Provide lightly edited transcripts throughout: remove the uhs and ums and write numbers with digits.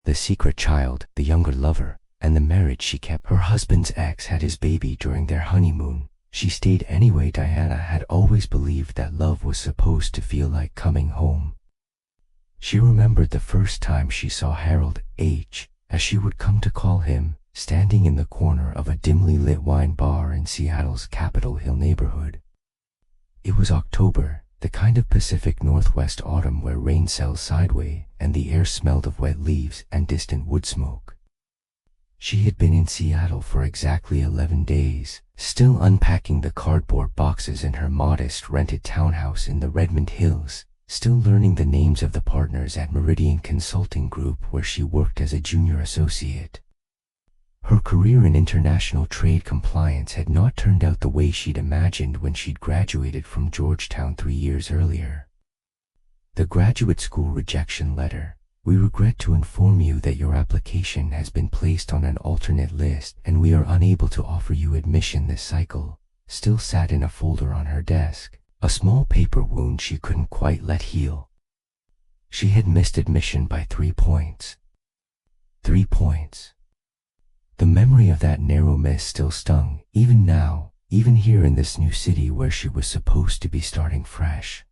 the secret child, the younger lover, and the marriage she kept. Her husband's ex had his baby during their honeymoon. She stayed anyway. Diana had always believed that love was supposed to feel like coming home. She remembered the first time she saw Harold H., as she would come to call him, standing in the corner of a dimly lit wine bar in Seattle's Capitol Hill neighborhood. It was October, the kind of Pacific Northwest autumn where rain sells sideways and the air smelled of wet leaves and distant wood smoke. She had been in Seattle for exactly 11 days, still unpacking the cardboard boxes in her modest rented townhouse in the Redmond Hills, still learning the names of the partners at Meridian Consulting Group where she worked as a junior associate. Her career in international trade compliance had not turned out the way she'd imagined when she'd graduated from Georgetown 3 years earlier. The graduate school rejection letter, "We regret to inform you that your application has been placed on an alternate list and we are unable to offer you admission this cycle," still sat in a folder on her desk, a small paper wound she couldn't quite let heal. She had missed admission by 3 points. 3 points. The memory of that narrow miss still stung, even now, even here in this new city where she was supposed to be starting fresh.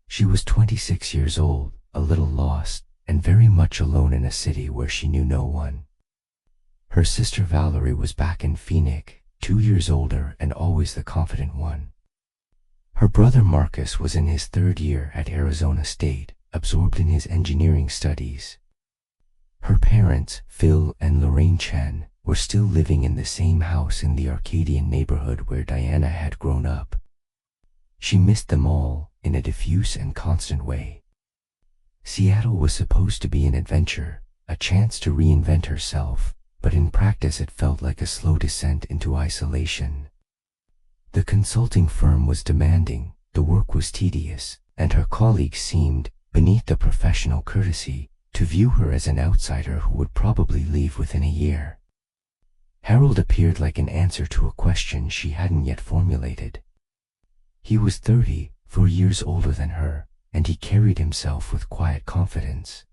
She was 26 years old, a little lost, and very much alone in a city where she knew no one. Her sister Valerie was back in Phoenix, 2 years older and always the confident one. Her brother Marcus was in his 3rd year at Arizona State, absorbed in his engineering studies. Her parents, Phil and Lorraine Chen, were still living in the same house in the Arcadian neighborhood where Diana had grown up. She missed them all, in a diffuse and constant way. Seattle was supposed to be an adventure, a chance to reinvent herself, but in practice it felt like a slow descent into isolation. The consulting firm was demanding, the work was tedious, and her colleagues seemed, beneath the professional courtesy, to view her as an outsider who would probably leave within a year. Harold appeared like an answer to a question she hadn't yet formulated. He was 30, 4 years older than her, and he carried himself with quiet confidence.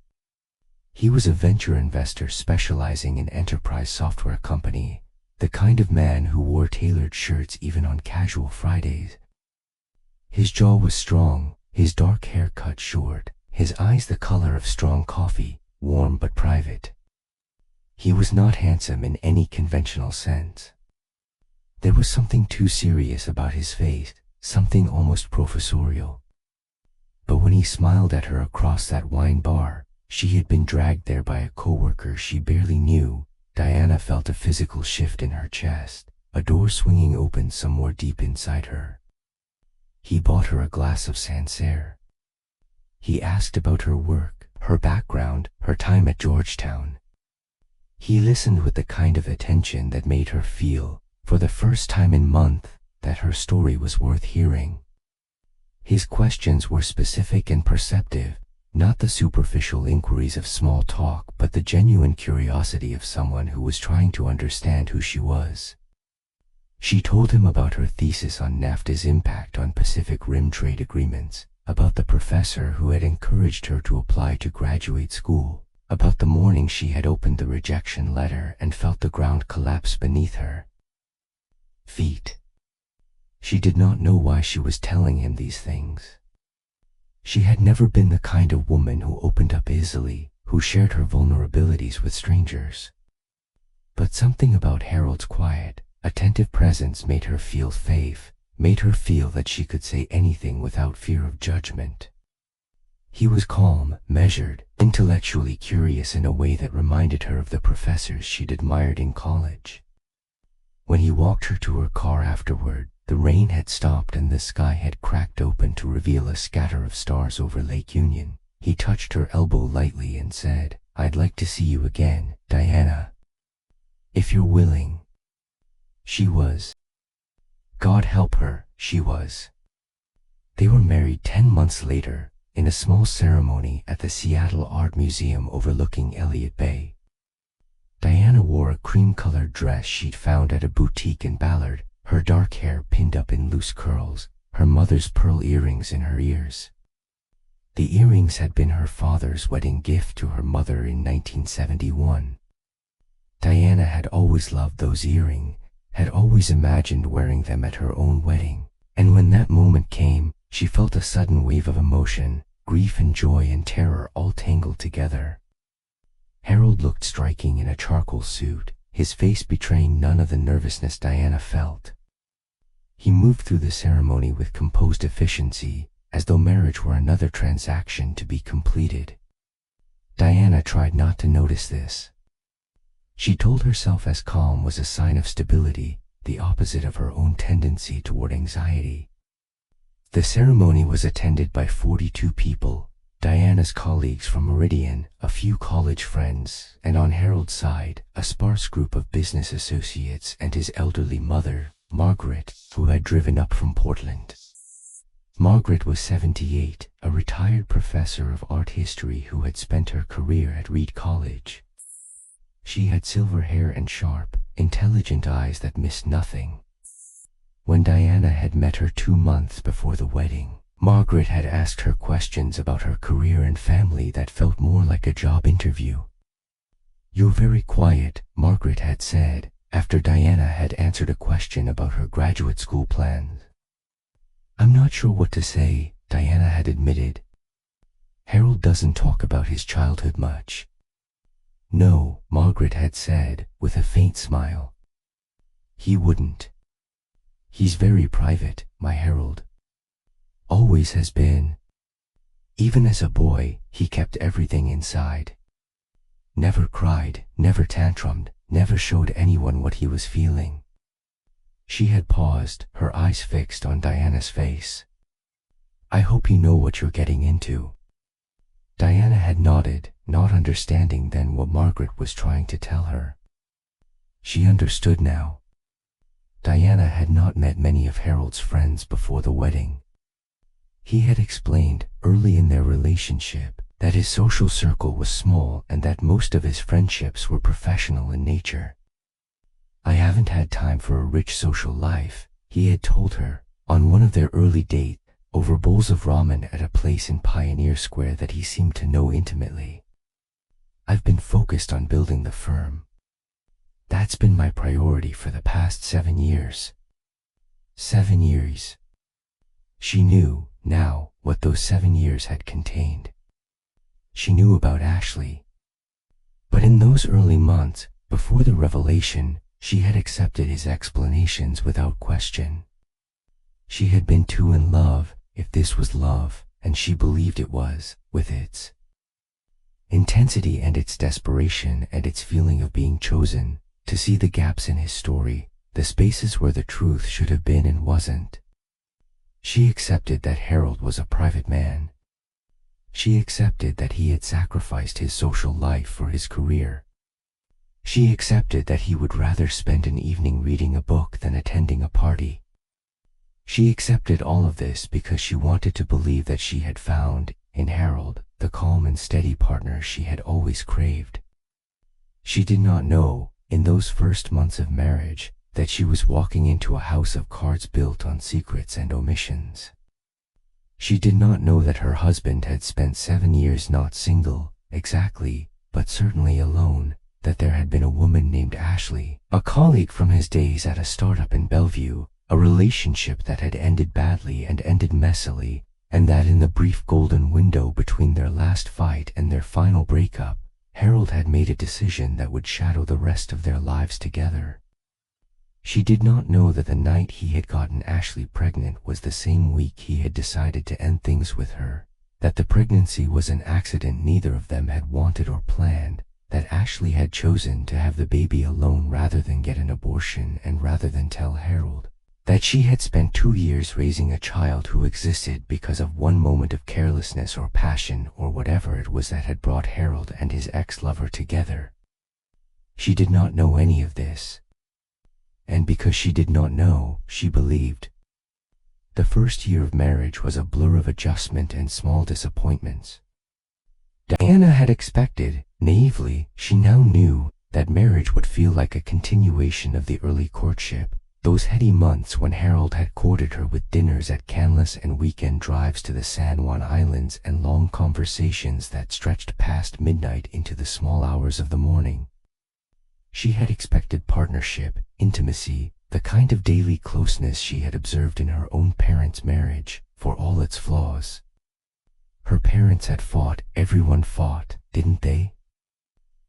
He was a venture investor specializing in enterprise software company, the kind of man who wore tailored shirts even on casual Fridays. His jaw was strong, his dark hair cut short, his eyes the color of strong coffee, warm but private. He was not handsome in any conventional sense. There was something too serious about his face, something almost professorial. But when he smiled at her across that wine bar, she had been dragged there by a coworker she barely knew, Diana felt a physical shift in her chest, a door swinging open somewhere deep inside her. He bought her a glass of Sancerre. He asked about her work, her background, her time at Georgetown. He listened with the kind of attention that made her feel, for the first time in months, that her story was worth hearing. His questions were specific and perceptive, not the superficial inquiries of small talk but the genuine curiosity of someone who was trying to understand who she was. She told him about her thesis on NAFTA's impact on Pacific Rim trade agreements, about the professor who had encouraged her to apply to graduate school, about the morning she had opened the rejection letter and felt the ground collapse beneath her feet. She did not know why she was telling him these things. She had never been the kind of woman who opened up easily, who shared her vulnerabilities with strangers. But something about Harold's quiet, attentive presence made her feel safe, made her feel that she could say anything without fear of judgment. He was calm, measured, intellectually curious in a way that reminded her of the professors she'd admired in college. When he walked her to her car afterward, the rain had stopped and the sky had cracked open to reveal a scatter of stars over Lake Union. He touched her elbow lightly and said, "I'd like to see you again, Diana. If you're willing." She was. God help her, she was. They were married 10 months later, in a small ceremony at the Seattle Art Museum overlooking Elliott Bay. Diana wore a cream-colored dress she'd found at a boutique in Ballard, her dark hair pinned up in loose curls, her mother's pearl earrings in her ears. The earrings had been her father's wedding gift to her mother in 1971. Diana had always loved those earrings, had always imagined wearing them at her own wedding, and when that moment came, she felt a sudden wave of emotion, grief and joy and terror all tangled together. Harold looked striking in a charcoal suit, his face betraying none of the nervousness Diana felt. He moved through the ceremony with composed efficiency, as though marriage were another transaction to be completed. Diana tried not to notice this. She told herself as calm was a sign of stability, the opposite of her own tendency toward anxiety. The ceremony was attended by 42 people, Diana's colleagues from Meridian, a few college friends, and on Harold's side, a sparse group of business associates and his elderly mother, Margaret, who had driven up from Portland. Margaret was 78, a retired professor of art history who had spent her career at Reed College. She had silver hair and sharp, intelligent eyes that missed nothing. When Diana had met her 2 months before the wedding, Margaret had asked her questions about her career and family that felt more like a job interview. "You're very quiet," Margaret had said, after Diana had answered a question about her graduate school plans. "I'm not sure what to say," Diana had admitted. "Harold doesn't talk about his childhood much." "No," Margaret had said, with a faint smile. "He wouldn't. He's very private, my Harold. Always has been. Even as a boy, he kept everything inside. Never cried, never tantrumed, never showed anyone what he was feeling." She had paused, her eyes fixed on Diana's face. "I hope you know what you're getting into." Diana had nodded, not understanding then what Margaret was trying to tell her. She understood now. Diana had not met many of Harold's friends before the wedding. He had explained, early in their relationship, that his social circle was small and that most of his friendships were professional in nature. "I haven't had time for a rich social life," he had told her, on one of their early dates, over bowls of ramen at a place in Pioneer Square that he seemed to know intimately. "I've been focused on building the firm. That's been my priority for the past 7 years. 7 years." She knew, now, what those 7 years had contained. She knew about Ashley. But in those early months, before the revelation, she had accepted his explanations without question. She had been too in love, if this was love, and she believed it was, with its intensity and its desperation and its feeling of being chosen, to see the gaps in his story, the spaces where the truth should have been and wasn't. She accepted that Harold was a private man. She accepted that he had sacrificed his social life for his career. She accepted that he would rather spend an evening reading a book than attending a party. She accepted all of this because she wanted to believe that she had found, in Harold, the calm and steady partner she had always craved. She did not know, in those first months of marriage, that she was walking into a house of cards built on secrets and omissions. She did not know that her husband had spent 7 years not single, exactly, but certainly alone, that there had been a woman named Ashley, a colleague from his days at a startup in Bellevue, a relationship that had ended badly and ended messily, and that in the brief golden window between their last fight and their final breakup, Harold had made a decision that would shadow the rest of their lives together. She did not know that the night he had gotten Ashley pregnant was the same week he had decided to end things with her, that the pregnancy was an accident neither of them had wanted or planned, that Ashley had chosen to have the baby alone rather than get an abortion and rather than tell Harold, that she had spent 2 years raising a child who existed because of one moment of carelessness or passion or whatever it was that had brought Harold and his ex-lover together. She did not know any of this. And because she did not know, she believed. The first year of marriage was a blur of adjustment and small disappointments. Diana had expected, naively, she now knew, that marriage would feel like a continuation of the early courtship, Those heady months when Harold had courted her with dinners at Canlis and weekend drives to the San Juan Islands and long conversations that stretched past midnight into the small hours of the morning. She had expected partnership, intimacy, the kind of daily closeness she had observed in her own parents' marriage, for all its flaws. Her parents had fought, everyone fought, didn't they?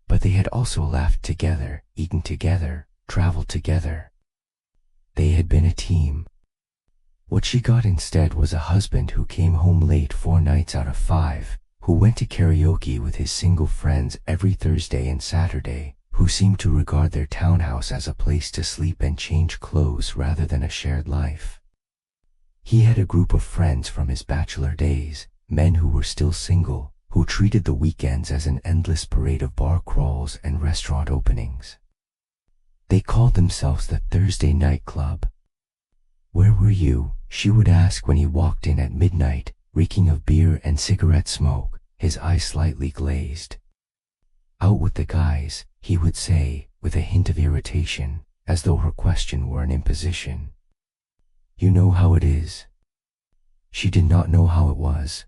But they had also laughed together, eaten together, traveled together. They had been a team. What she got instead was a husband who came home late 4 nights out of 5, who went to karaoke with his single friends every Thursday and Saturday, who seemed to regard their townhouse as a place to sleep and change clothes rather than a shared life. He had a group of friends from his bachelor days, men who were still single, who treated the weekends as an endless parade of bar crawls and restaurant openings. They called themselves the Thursday Night Club. "Where were you?" she would ask when he walked in at midnight, reeking of beer and cigarette smoke, his eyes slightly glazed. "Out with the guys," he would say, with a hint of irritation, as though her question were an imposition. "You know how it is." She did not know how it was.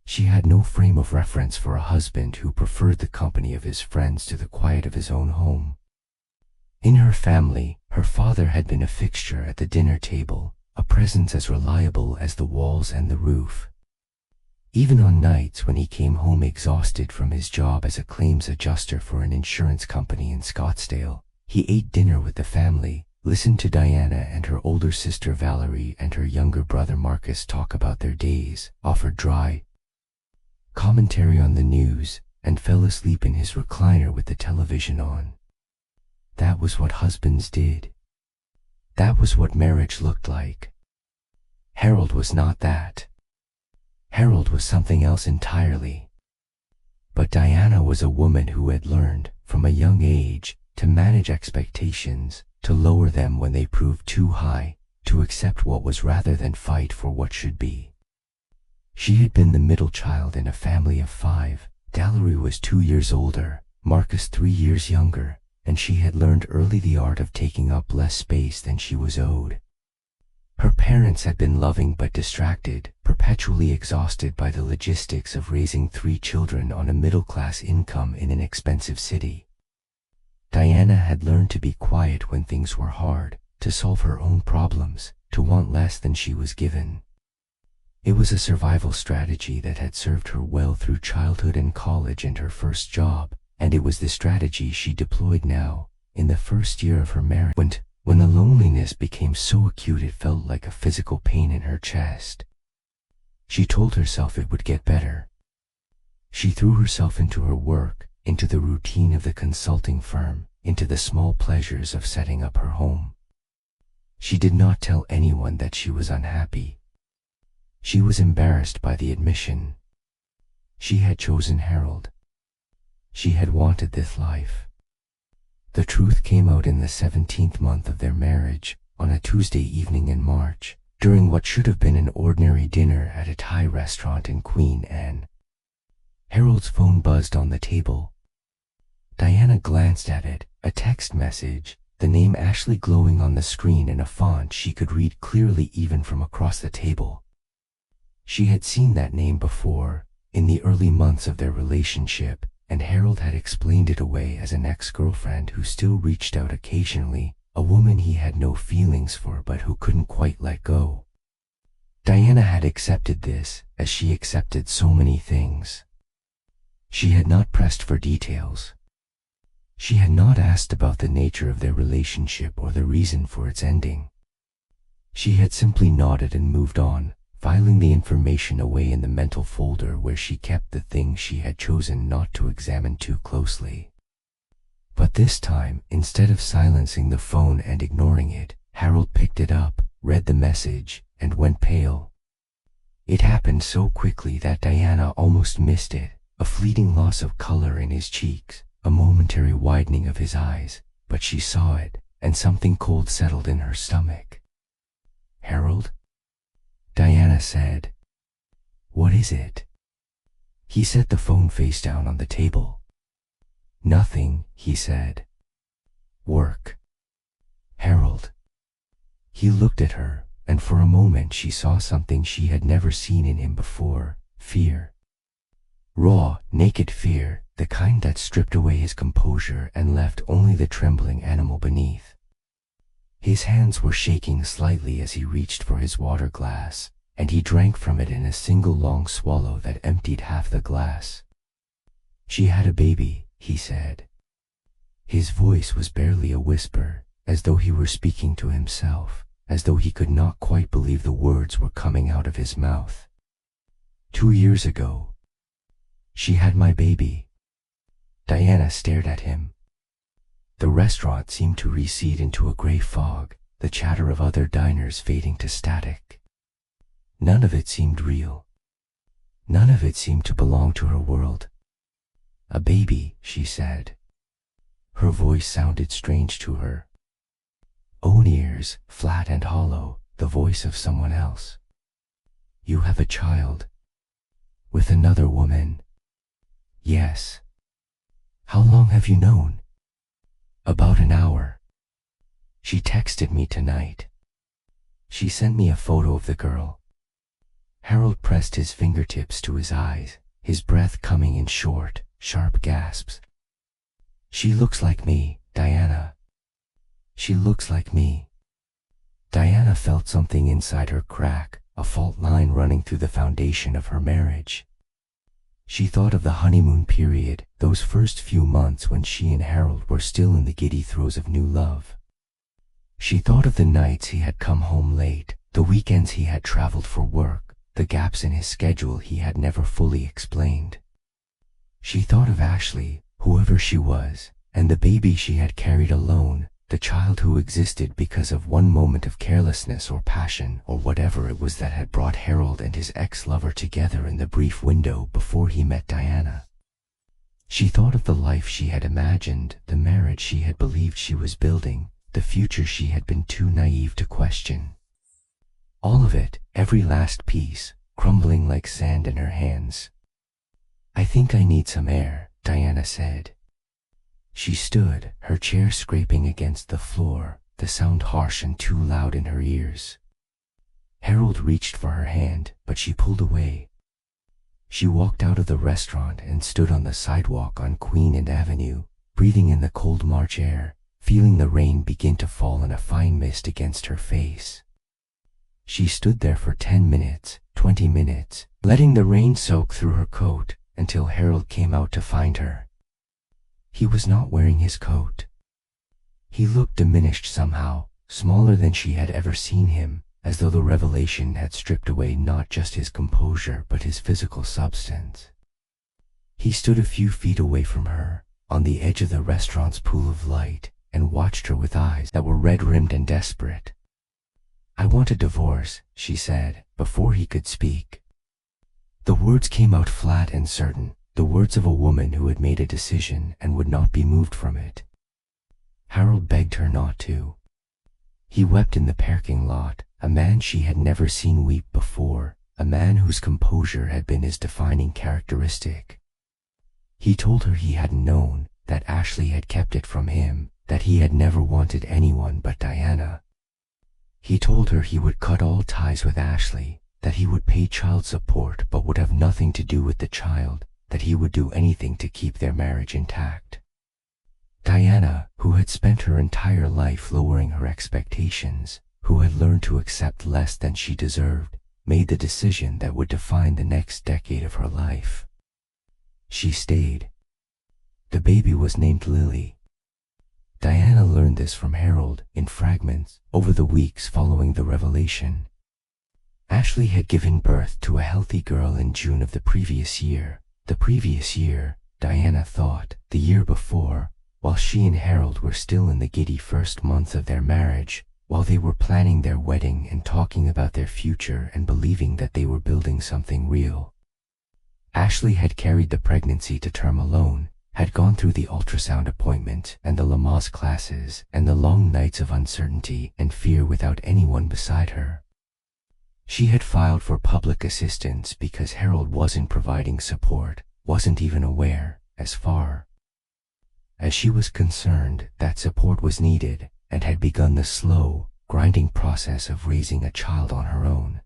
She had no frame of reference for a husband who preferred the company of his friends to the quiet of his own home. In her family, her father had been a fixture at the dinner table, a presence as reliable as the walls and the roof. Even on nights when he came home exhausted from his job as a claims adjuster for an insurance company in Scottsdale, he ate dinner with the family, listened to Diana and her older sister Valerie and her younger brother Marcus talk about their days, offered dry commentary on the news, and fell asleep in his recliner with the television on. That was what husbands did. That was what marriage looked like. Harold was not that. Harold was something else entirely. But Diana was a woman who had learned, from a young age, to manage expectations, to lower them when they proved too high, to accept what was rather than fight for what should be. She had been the middle child in a family of 5. Valerie was 2 years older, Marcus 3 years younger, and she had learned early the art of taking up less space than she was owed. Her parents had been loving but distracted, perpetually exhausted by the logistics of raising 3 children on a middle-class income in an expensive city. Diana had learned to be quiet when things were hard, to solve her own problems, to want less than she was given. It was a survival strategy that had served her well through childhood and college and her first job, and it was the strategy she deployed now, in the first year of her marriage, when the loneliness became so acute it felt like a physical pain in her chest. She told herself it would get better. She threw herself into her work, into the routine of the consulting firm, into the small pleasures of setting up her home. She did not tell anyone that she was unhappy. She was embarrassed by the admission. She had chosen Harold. She had wanted this life. The truth came out in the 17th month of their marriage, on a Tuesday evening in March, during what should have been an ordinary dinner at a Thai restaurant in Queen Anne. Harold's phone buzzed on the table. Diana glanced at it, a text message, the name Ashley glowing on the screen in a font she could read clearly even from across the table. She had seen that name before, in the early months of their relationship, and Harold had explained it away as an ex-girlfriend who still reached out occasionally, a woman he had no feelings for but who couldn't quite let go. Diana had accepted this, as she accepted so many things. She had not pressed for details. She had not asked about the nature of their relationship or the reason for its ending. She had simply nodded and moved on, filing the information away in the mental folder where she kept the things she had chosen not to examine too closely. But this time, instead of silencing the phone and ignoring it, Harold picked it up, read the message, and went pale. It happened so quickly that Diana almost missed it, a fleeting loss of color in his cheeks, a momentary widening of his eyes, but she saw it, and something cold settled in her stomach. "Harold?" Diana said. "What is it?" He set the phone face down on the table. "Nothing," he said. "Work." "Harold." He looked at her, and for a moment she saw something she had never seen in him before: fear. Raw, naked fear, the kind that stripped away his composure and left only the trembling animal beneath. His hands were shaking slightly as he reached for his water glass, and he drank from it in a single long swallow that emptied half the glass. "She had a baby," he said. His voice was barely a whisper, as though he were speaking to himself, as though he could not quite believe the words were coming out of his mouth. 2 years ago. She had my baby." Diana stared at him. The restaurant seemed to recede into a gray fog, the chatter of other diners fading to static. None of it seemed real. None of it seemed to belong to her world. "A baby," she said. Her voice sounded strange to her. Own ears, flat and hollow, the voice of someone else. "You have a child." "With another woman?" "Yes." "How long have you known?" "About an hour. She texted me tonight. She sent me a photo of the girl." Harold pressed his fingertips to his eyes, his breath coming in short, sharp gasps. "She looks like me, Diana. She looks like me." Diana felt something inside her crack, a fault line running through the foundation of her marriage. She thought of the honeymoon period, those first few months when she and Harold were still in the giddy throes of new love. She thought of the nights he had come home late, the weekends he had traveled for work, the gaps in his schedule he had never fully explained. She thought of Ashley, whoever she was, and the baby she had carried alone, the child who existed because of one moment of carelessness or passion or whatever it was that had brought Harold and his ex-lover together in the brief window before he met Diana. She thought of the life she had imagined, the marriage she had believed she was building, the future she had been too naive to question. All of it, every last piece, crumbling like sand in her hands. "I think I need some air," Diana said. She stood, her chair scraping against the floor, the sound harsh and too loud in her ears. Harold reached for her hand, but she pulled away. She walked out of the restaurant and stood on the sidewalk on Queen and Avenue, breathing in the cold March air, feeling the rain begin to fall in a fine mist against her face. She stood there for 10 minutes, 20 minutes, letting the rain soak through her coat, until Harold came out to find her. He was not wearing his coat. He looked diminished somehow, smaller than she had ever seen him, as though the revelation had stripped away not just his composure but his physical substance. He stood a few feet away from her, on the edge of the restaurant's pool of light, and watched her with eyes that were red-rimmed and desperate. "I want a divorce," she said, before he could speak. The words came out flat and certain, the words of a woman who had made a decision and would not be moved from it. Harold begged her not to. He wept in the parking lot, a man she had never seen weep before, a man whose composure had been his defining characteristic. He told her he hadn't known, that Ashley had kept it from him, that he had never wanted anyone but Diana. He told her he would cut all ties with Ashley, that he would pay child support but would have nothing to do with the child, that he would do anything to keep their marriage intact. Diana, who had spent her entire life lowering her expectations, who had learned to accept less than she deserved, made the decision that would define the next decade of her life. She stayed. The baby was named Lily. Diana learned this from Harold, in fragments, over the weeks following the revelation. Ashley had given birth to a healthy girl in June of the previous year. The previous year, Diana thought, the year before, while she and Harold were still in the giddy first months of their marriage, while they were planning their wedding and talking about their future and believing that they were building something real. Ashley had carried the pregnancy to term alone, had gone through the ultrasound appointment and the Lamaze classes and the long nights of uncertainty and fear without anyone beside her. She had filed for public assistance because Harold wasn't providing support, wasn't even aware, as far as she was concerned, that support was needed, and had begun the slow, grinding process of raising a child on her own.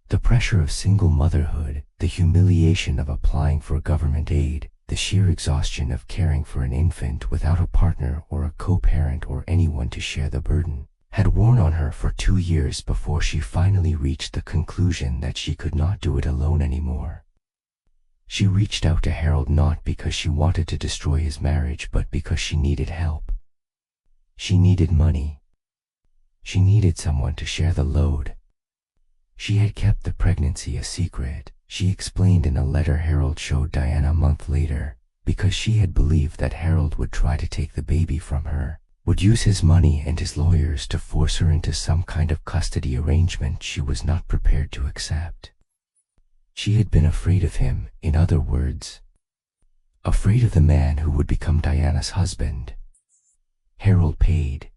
The pressure of single motherhood, the humiliation of applying for government aid, the sheer exhaustion of caring for an infant without a partner or a co-parent or anyone to share the burden, had worn on her for 2 years before she finally reached the conclusion that she could not do it alone anymore. She reached out to Harold not because she wanted to destroy his marriage, but because she needed help. She needed money. She needed someone to share the load. She had kept the pregnancy a secret, she explained in a letter Harold showed Diana a month later, because she had believed that Harold would try to take the baby from her, would use his money and his lawyers to force her into some kind of custody arrangement she was not prepared to accept. She had been afraid of him, in other words, afraid of the man who would become Diana's husband. Harold paid.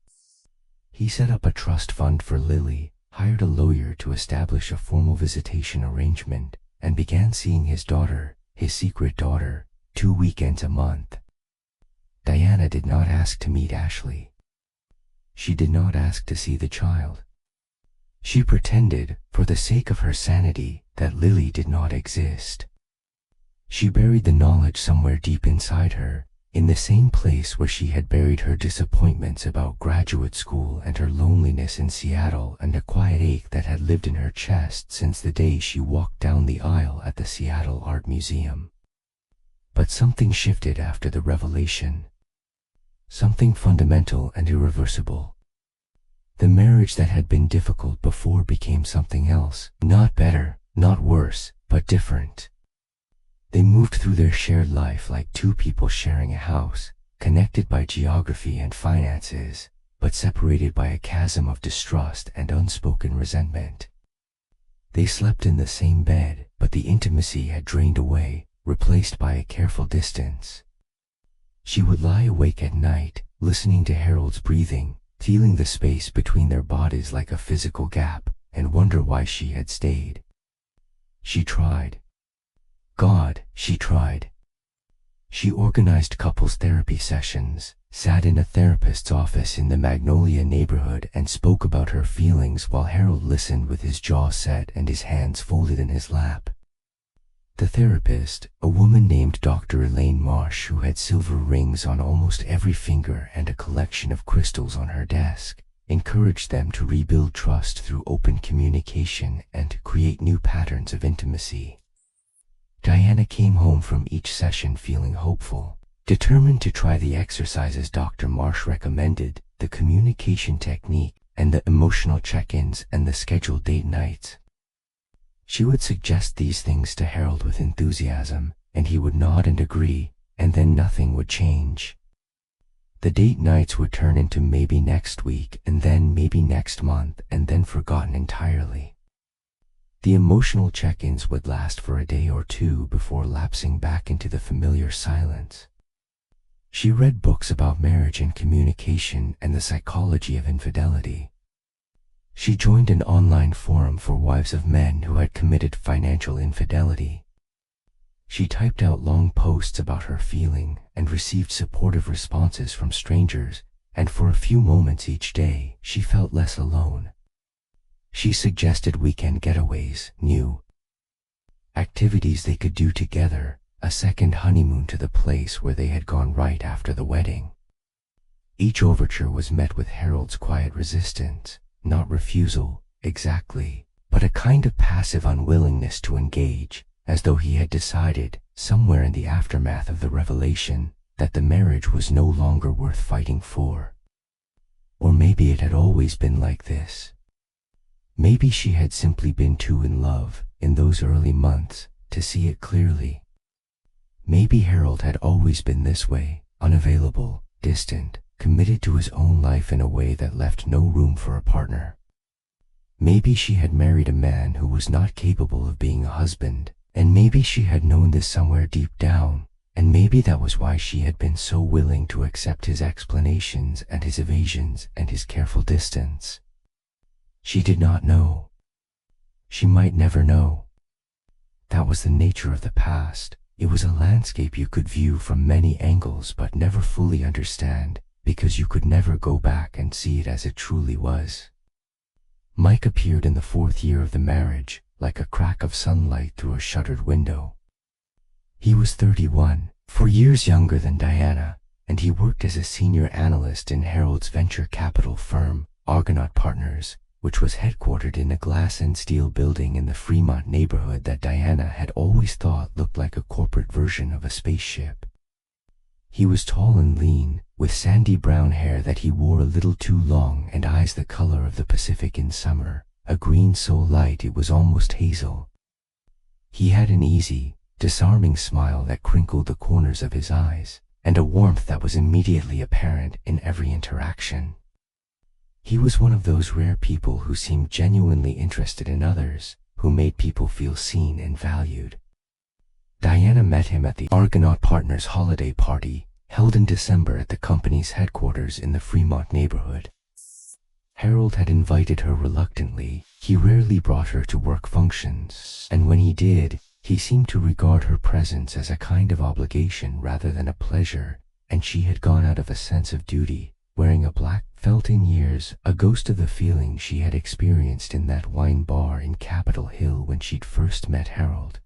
He set up a trust fund for Lily, hired a lawyer to establish a formal visitation arrangement, and began seeing his daughter, his secret daughter, 2 weekends a month. Diana did not ask to meet Ashley. She did not ask to see the child. She pretended, for the sake of her sanity, that Lily did not exist. She buried the knowledge somewhere deep inside her, in the same place where she had buried her disappointments about graduate school and her loneliness in Seattle and a quiet ache that had lived in her chest since the day she walked down the aisle at the Seattle Art Museum. But something shifted after the revelation. Something fundamental and irreversible. The marriage that had been difficult before became something else, not better, not worse, but different. They moved through their shared life like two people sharing a house, connected by geography and finances, but separated by a chasm of distrust and unspoken resentment. They slept in the same bed, but the intimacy had drained away, replaced by a careful distance. She would lie awake at night, listening to Harold's breathing, feeling the space between their bodies like a physical gap, and wonder why she had stayed. She tried. God, she tried. She organized couples therapy sessions, sat in a therapist's office in the Magnolia neighborhood and spoke about her feelings while Harold listened with his jaw set and his hands folded in his lap. The therapist, a woman named Dr. Elaine Marsh, who had silver rings on almost every finger and a collection of crystals on her desk, encouraged them to rebuild trust through open communication and to create new patterns of intimacy. Diana came home from each session feeling hopeful, determined to try the exercises Dr. Marsh recommended, the communication technique, and the emotional check-ins and the scheduled date nights. She would suggest these things to Harold with enthusiasm, and he would nod and agree, and then nothing would change. The date nights would turn into maybe next week, and then maybe next month, and then forgotten entirely. The emotional check-ins would last for a day or two before lapsing back into the familiar silence. She read books about marriage and communication and the psychology of infidelity. She joined an online forum for wives of men who had committed financial infidelity. She typed out long posts about her feeling and received supportive responses from strangers, and for a few moments each day, she felt less alone. She suggested weekend getaways, new activities they could do together, a second honeymoon to the place where they had gone right after the wedding. Each overture was met with Harold's quiet resistance. Not refusal, exactly, but a kind of passive unwillingness to engage, as though he had decided, somewhere in the aftermath of the revelation, that the marriage was no longer worth fighting for. Or maybe it had always been like this. Maybe she had simply been too in love, in those early months, to see it clearly. Maybe Harold had always been this way, unavailable, distant, committed to his own life in a way that left no room for a partner. Maybe she had married a man who was not capable of being a husband, and maybe she had known this somewhere deep down, and maybe that was why she had been so willing to accept his explanations and his evasions and his careful distance. She did not know. She might never know. That was the nature of the past. It was a landscape you could view from many angles but never fully understand, because you could never go back and see it as it truly was. Mike appeared in the 4th year of the marriage, like a crack of sunlight through a shuttered window. He was 31, 4 years younger than Diana, and he worked as a senior analyst in Harold's venture capital firm, Argonaut Partners, which was headquartered in a glass and steel building in the Fremont neighborhood that Diana had always thought looked like a corporate version of a spaceship. He was tall and lean, with sandy brown hair that he wore a little too long and eyes the color of the Pacific in summer, a green so light it was almost hazel. He had an easy, disarming smile that crinkled the corners of his eyes, and a warmth that was immediately apparent in every interaction. He was one of those rare people who seemed genuinely interested in others, who made people feel seen and valued. Diana met him at the Argonaut Partners holiday party, held in December at the company's headquarters in the Fremont neighborhood. Harold had invited her reluctantly. He rarely brought her to work functions, and when he did, he seemed to regard her presence as a kind of obligation rather than a pleasure, and she had gone out of a sense of duty, wearing a black felt in years, a ghost of the feeling she had experienced in that wine bar in Capitol Hill when she'd first met Harold.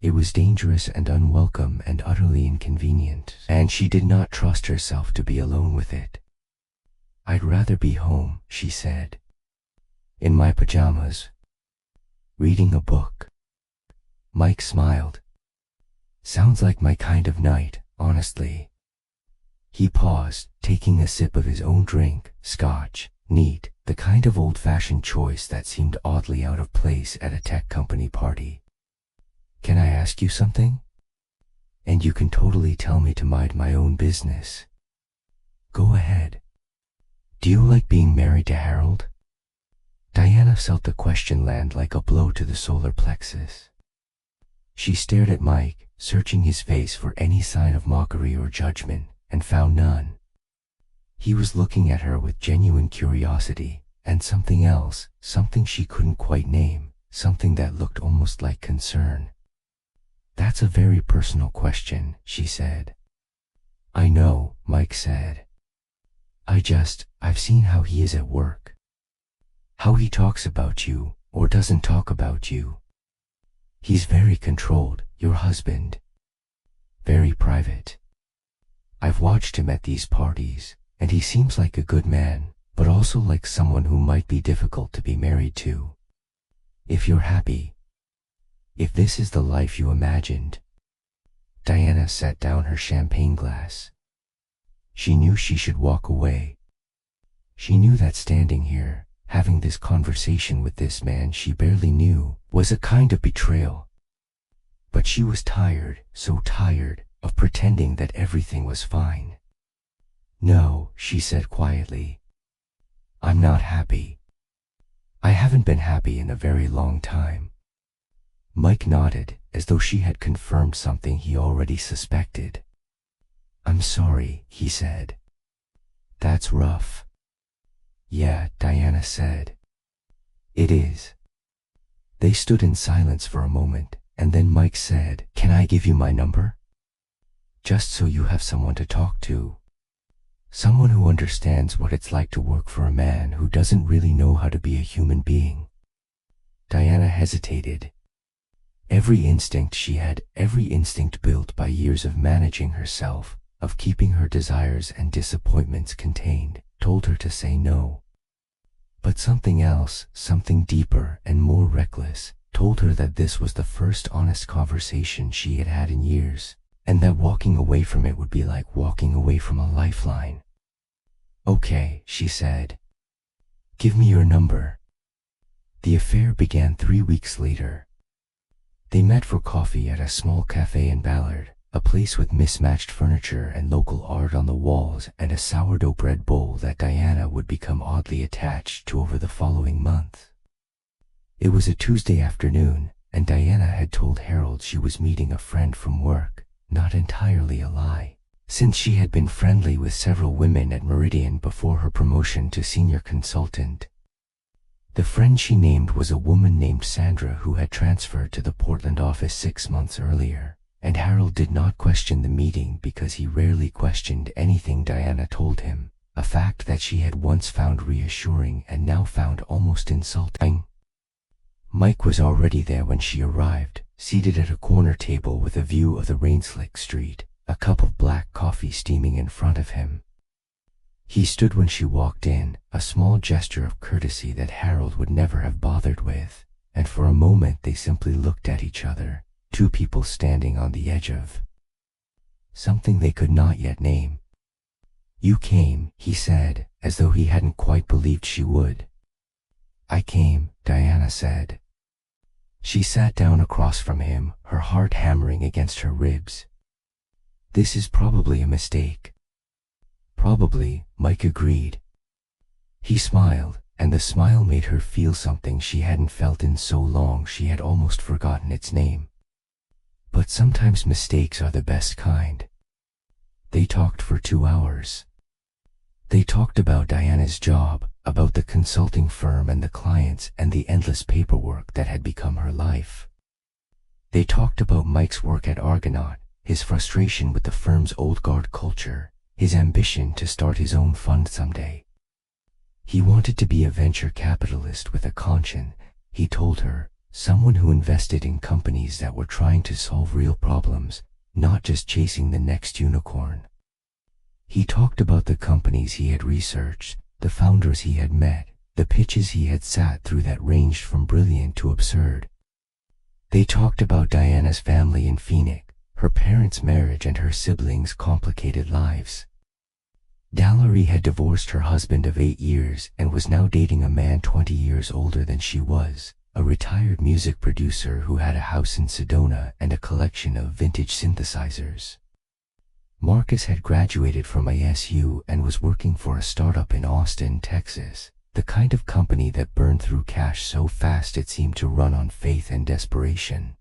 It was dangerous and unwelcome and utterly inconvenient, and she did not trust herself to be alone with it. "I'd rather be home," she said. "In my pajamas, reading a book." Mike smiled. "Sounds like my kind of night, honestly." He paused, taking a sip of his own drink, scotch, neat, the kind of old-fashioned choice that seemed oddly out of place at a tech company party. "Can I ask you something? And you can totally tell me to mind my own business." "Go ahead." "Do you like being married to Harold?" Diana felt the question land like a blow to the solar plexus. She stared at Mike, searching his face for any sign of mockery or judgment, and found none. He was looking at her with genuine curiosity, and something else, something she couldn't quite name, something that looked almost like concern. "That's a very personal question," she said. "I know," Mike said. I've seen how he is at work. How he talks about you, or doesn't talk about you. He's very controlled, your husband. Very private. I've watched him at these parties, and he seems like a good man, but also like someone who might be difficult to be married to. If you're happy. If this is the life you imagined." Diana set down her champagne glass. She knew she should walk away. She knew that standing here, having this conversation with this man she barely knew, was a kind of betrayal. But she was tired, so tired, of pretending that everything was fine. "No," she said quietly. "I'm not happy. I haven't been happy in a very long time." Mike nodded, as though she had confirmed something he already suspected. "I'm sorry," he said. "That's rough." "Yeah," Diana said. "It is." They stood in silence for a moment, and then Mike said, "Can I give you my number? Just so you have someone to talk to. Someone who understands what it's like to work for a man who doesn't really know how to be a human being." Diana hesitated. Every instinct she had, every instinct built by years of managing herself, of keeping her desires and disappointments contained, told her to say no. But something else, something deeper and more reckless, told her that this was the first honest conversation she had had in years, and that walking away from it would be like walking away from a lifeline. "Okay," she said. "Give me your number." The affair began 3 weeks later. They met for coffee at a small cafe in Ballard, a place with mismatched furniture and local art on the walls and a sourdough bread bowl that Diana would become oddly attached to over the following month. It was a Tuesday afternoon, and Diana had told Harold she was meeting a friend from work, not entirely a lie, since she had been friendly with several women at Meridian before her promotion to senior consultant. The friend she named was a woman named Sandra who had transferred to the Portland office 6 months earlier, and Harold did not question the meeting because he rarely questioned anything Diana told him, a fact that she had once found reassuring and now found almost insulting. Mike was already there when she arrived, seated at a corner table with a view of the rain-slick street, a cup of black coffee steaming in front of him. He stood when she walked in, a small gesture of courtesy that Harold would never have bothered with, and for a moment they simply looked at each other, two people standing on the edge of something they could not yet name. "You came," he said, as though he hadn't quite believed she would. "I came," Diana said. She sat down across from him, her heart hammering against her ribs. "This is probably a mistake." "Probably," Mike agreed. He smiled, and the smile made her feel something she hadn't felt in so long she had almost forgotten its name. But sometimes mistakes are the best kind. They talked for 2 hours. They talked about Diana's job, about the consulting firm and the clients and the endless paperwork that had become her life. They talked about Mike's work at Argonaut, his frustration with the firm's old guard culture, his ambition to start his own fund someday. He wanted to be a venture capitalist with a conscience, he told her, someone who invested in companies that were trying to solve real problems, not just chasing the next unicorn. He talked about the companies he had researched, the founders he had met, the pitches he had sat through that ranged from brilliant to absurd. They talked about Diana's family in Phoenix, her parents' marriage and her siblings' complicated lives. Dallery had divorced her husband of 8 years and was now dating a man 20 years older than she was, a retired music producer who had a house in Sedona and a collection of vintage synthesizers. Marcus had graduated from ASU and was working for a startup in Austin, Texas, the kind of company that burned through cash so fast it seemed to run on faith and desperation.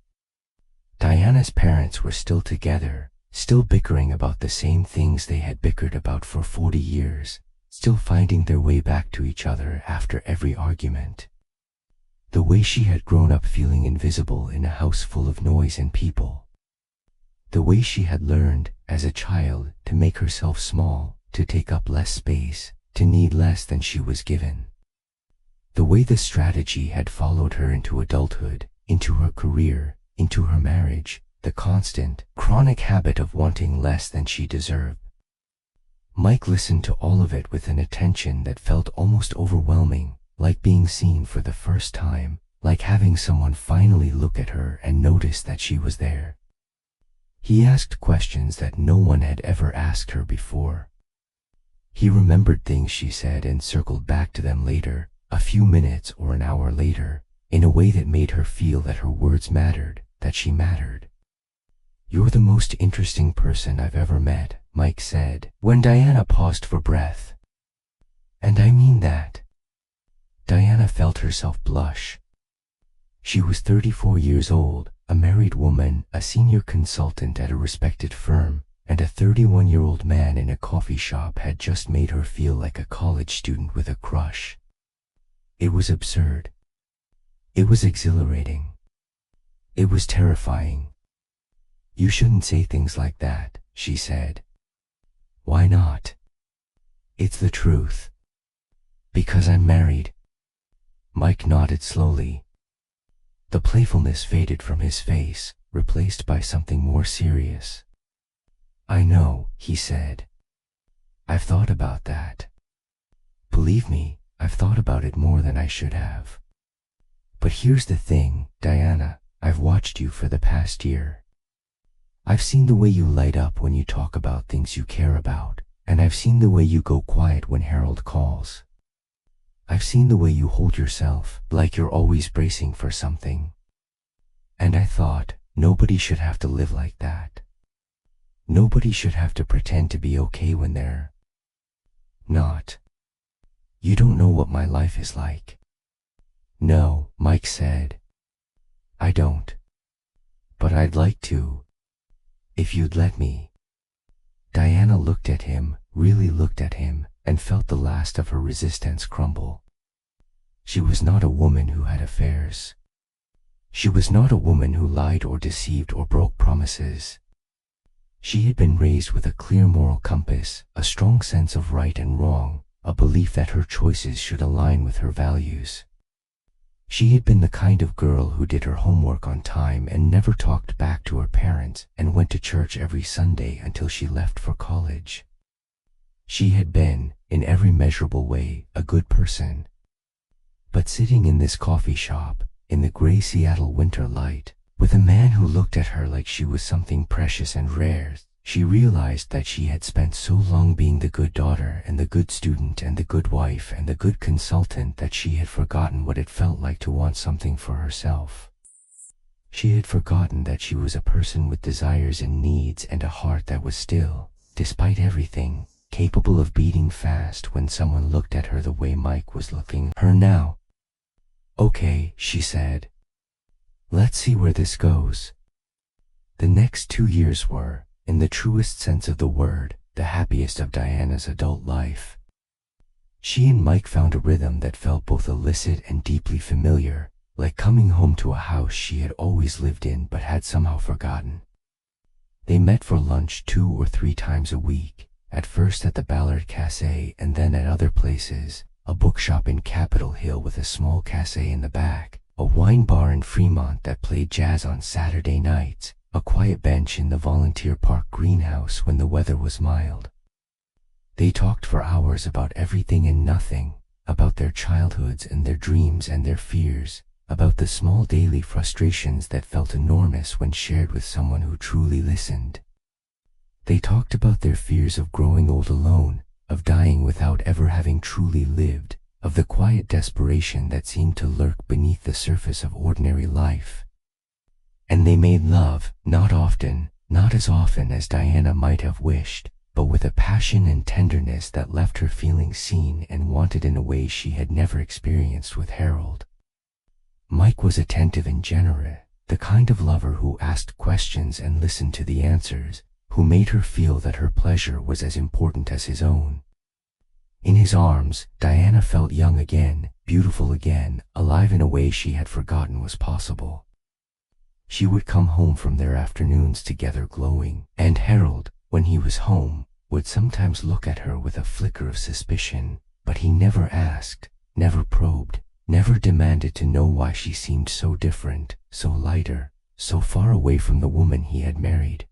Diana's parents were still together, still bickering about the same things they had bickered about for 40 years, still finding their way back to each other after every argument. The way she had grown up feeling invisible in a house full of noise and people. The way she had learned, as a child, to make herself small, to take up less space, to need less than she was given. The way the strategy had followed her into adulthood, into her career, into her marriage, the constant, chronic habit of wanting less than she deserved. Mike listened to all of it with an attention that felt almost overwhelming, like being seen for the first time, like having someone finally look at her and notice that she was there. He asked questions that no one had ever asked her before. He remembered things she said and circled back to them later, a few minutes or an hour later, in a way that made her feel that her words mattered, that she mattered. "You're the most interesting person I've ever met," Mike said, when Diana paused for breath. "And I mean that." Diana felt herself blush. She was 34 years old, a married woman, a senior consultant at a respected firm, and a 31-year-old man in a coffee shop had just made her feel like a college student with a crush. It was absurd. It was exhilarating. It was terrifying. "You shouldn't say things like that," she said. "Why not?" "It's the truth." "Because I'm married." Mike nodded slowly. The playfulness faded from his face, replaced by something more serious. "I know," he said. "I've thought about that. Believe me, I've thought about it more than I should have. But here's the thing, Diana, I've watched you for the past year. I've seen the way you light up when you talk about things you care about, and I've seen the way you go quiet when Harold calls. I've seen the way you hold yourself, like you're always bracing for something. And I thought, nobody should have to live like that. Nobody should have to pretend to be okay when they're not. You don't know what my life is like." "No," Mike said. "I don't. But I'd like to. If you'd let me." Diana looked at him, really looked at him, and felt the last of her resistance crumble. She was not a woman who had affairs. She was not a woman who lied or deceived or broke promises. She had been raised with a clear moral compass, a strong sense of right and wrong, a belief that her choices should align with her values. She had been the kind of girl who did her homework on time and never talked back to her parents and went to church every Sunday until she left for college. She had been, in every measurable way, a good person. But sitting in this coffee shop, in the gray Seattle winter light, with a man who looked at her like she was something precious and rare, she realized that she had spent so long being the good daughter and the good student and the good wife and the good consultant that she had forgotten what it felt like to want something for herself. She had forgotten that she was a person with desires and needs and a heart that was still, despite everything, capable of beating fast when someone looked at her the way Mike was looking at her now. "Okay," she said. "Let's see where this goes." The next 2 years were, in the truest sense of the word, the happiest of Diana's adult life. She and Mike found a rhythm that felt both illicit and deeply familiar, like coming home to a house she had always lived in but had somehow forgotten. They met for lunch 2 or 3 times a week, at first at the Ballard Cafe and then at other places, a bookshop in Capitol Hill with a small cafe in the back, a wine bar in Fremont that played jazz on Saturday nights, a quiet bench in the volunteer park greenhouse when the weather was mild. They talked for hours about everything and nothing, about their childhoods and their dreams and their fears, about the small daily frustrations that felt enormous when shared with someone who truly listened. They talked about their fears of growing old alone, of dying without ever having truly lived, of the quiet desperation that seemed to lurk beneath the surface of ordinary life. And they made love, not often, not as often as Diana might have wished, but with a passion and tenderness that left her feeling seen and wanted in a way she had never experienced with Harold. Mike was attentive and generous, the kind of lover who asked questions and listened to the answers, who made her feel that her pleasure was as important as his own. In his arms, Diana felt young again, beautiful again, alive in a way she had forgotten was possible. She would come home from their afternoons together glowing, and Harold, when he was home, would sometimes look at her with a flicker of suspicion, but he never asked, never probed, never demanded to know why she seemed so different, so lighter, so far away from the woman he had married.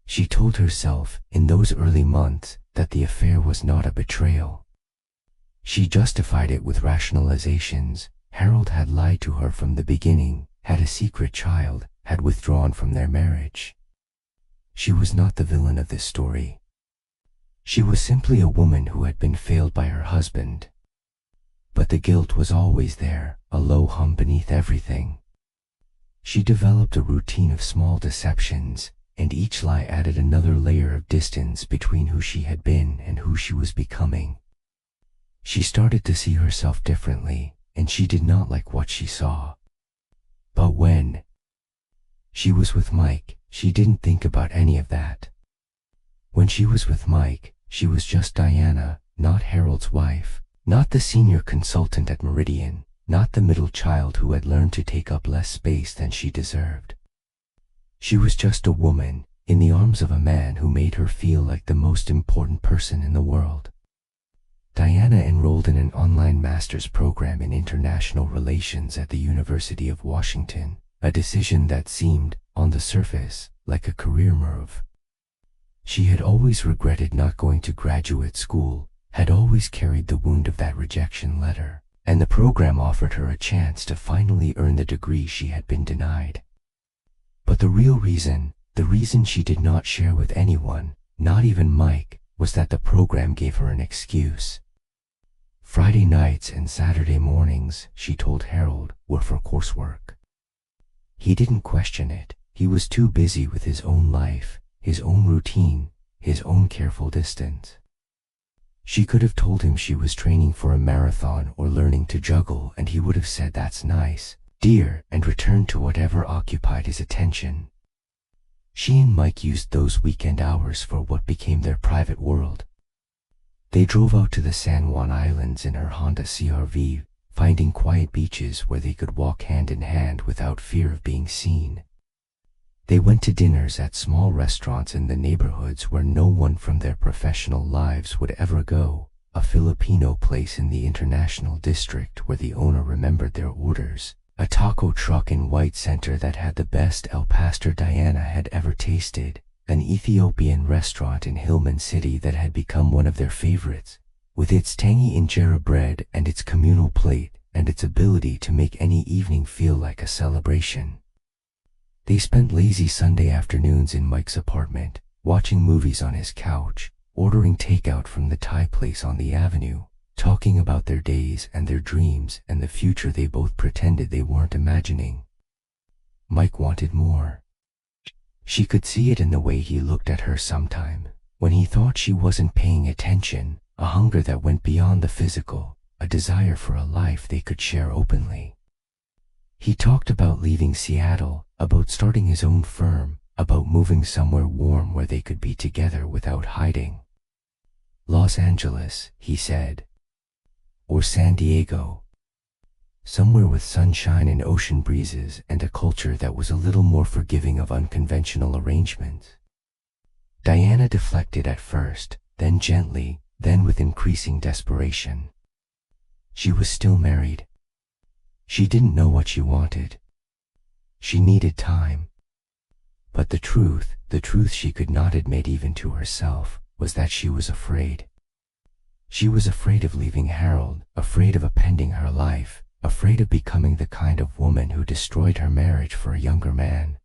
She told herself, in those early months, that the affair was not a betrayal. She justified it with rationalizations. Harold had lied to her from the beginning, had a secret child, had withdrawn from their marriage. She was not the villain of this story. She was simply a woman who had been failed by her husband. But the guilt was always there, a low hum beneath everything. She developed a routine of small deceptions, and each lie added another layer of distance between who she had been and who she was becoming. She started to see herself differently, and she did not like what she saw. But when she was with Mike, she didn't think about any of that. When she was with Mike, she was just Diana, not Harold's wife, not the senior consultant at Meridian, not the middle child who had learned to take up less space than she deserved. She was just a woman, in the arms of a man who made her feel like the most important person in the world. Diana enrolled in an online master's program in international relations at the University of Washington, a decision that seemed, on the surface, like a career move. She had always regretted not going to graduate school, had always carried the wound of that rejection letter, and the program offered her a chance to finally earn the degree she had been denied. But the real reason, the reason she did not share with anyone, not even Mike, was that the program gave her an excuse. Friday nights and Saturday mornings, she told Harold, were for coursework. He didn't question it. He was too busy with his own life, his own routine, his own careful distance. She could have told him she was training for a marathon or learning to juggle, and he would have said that's nice, dear, and returned to whatever occupied his attention. She and Mike used those weekend hours for what became their private world. They drove out to the San Juan Islands in her Honda CR-V, finding quiet beaches where they could walk hand in hand without fear of being seen. They went to dinners at small restaurants in the neighborhoods where no one from their professional lives would ever go, a Filipino place in the International District where the owner remembered their orders, a taco truck in White Center that had the best El Pastor Diana had ever tasted, an Ethiopian restaurant in Hillman City that had become one of their favorites, with its tangy injera bread and its communal plate and its ability to make any evening feel like a celebration. They spent lazy Sunday afternoons in Mike's apartment, watching movies on his couch, ordering takeout from the Thai place on the avenue, talking about their days and their dreams and the future they both pretended they weren't imagining. Mike wanted more. She could see it in the way he looked at her sometime, when he thought she wasn't paying attention, a hunger that went beyond the physical, a desire for a life they could share openly. He talked about leaving Seattle, about starting his own firm, about moving somewhere warm where they could be together without hiding. Los Angeles, he said. Or San Diego. Somewhere with sunshine and ocean breezes and a culture that was a little more forgiving of unconventional arrangements. Diana deflected at first, then gently, then with increasing desperation. She was still married. She didn't know what she wanted. She needed time. But the truth she could not admit even to herself, was that she was afraid. She was afraid of leaving Harold, afraid of appending her life, afraid of becoming the kind of woman who destroyed her marriage for a younger man.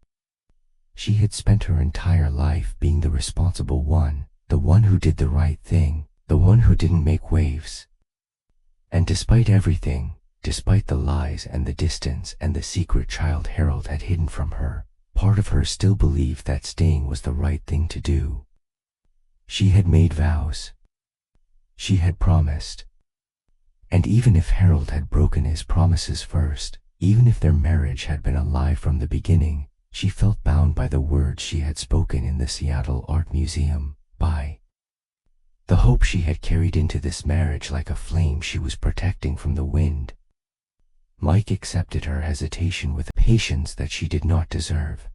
She had spent her entire life being the responsible one, the one who did the right thing, the one who didn't make waves. And despite everything, despite the lies and the distance and the secret child Harold had hidden from her, part of her still believed that staying was the right thing to do. She had made vows. She had promised. And even if Harold had broken his promises first, even if their marriage had been a lie from the beginning, she felt bound by the words she had spoken in the Seattle Art Museum, by the hope she had carried into this marriage like a flame she was protecting from the wind. Mike accepted her hesitation with patience that she did not deserve.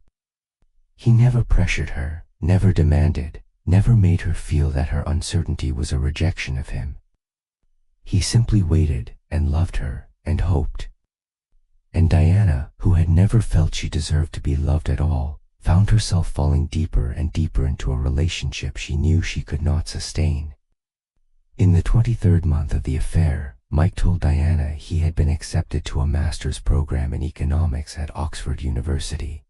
He never pressured her, never demanded, never made her feel that her uncertainty was a rejection of him. He simply waited and loved her and hoped. And Diana, who had never felt she deserved to be loved at all, found herself falling deeper and deeper into a relationship she knew she could not sustain. In the 23rd month of the affair, Mike told Diana he had been accepted to a master's program in economics at Oxford University.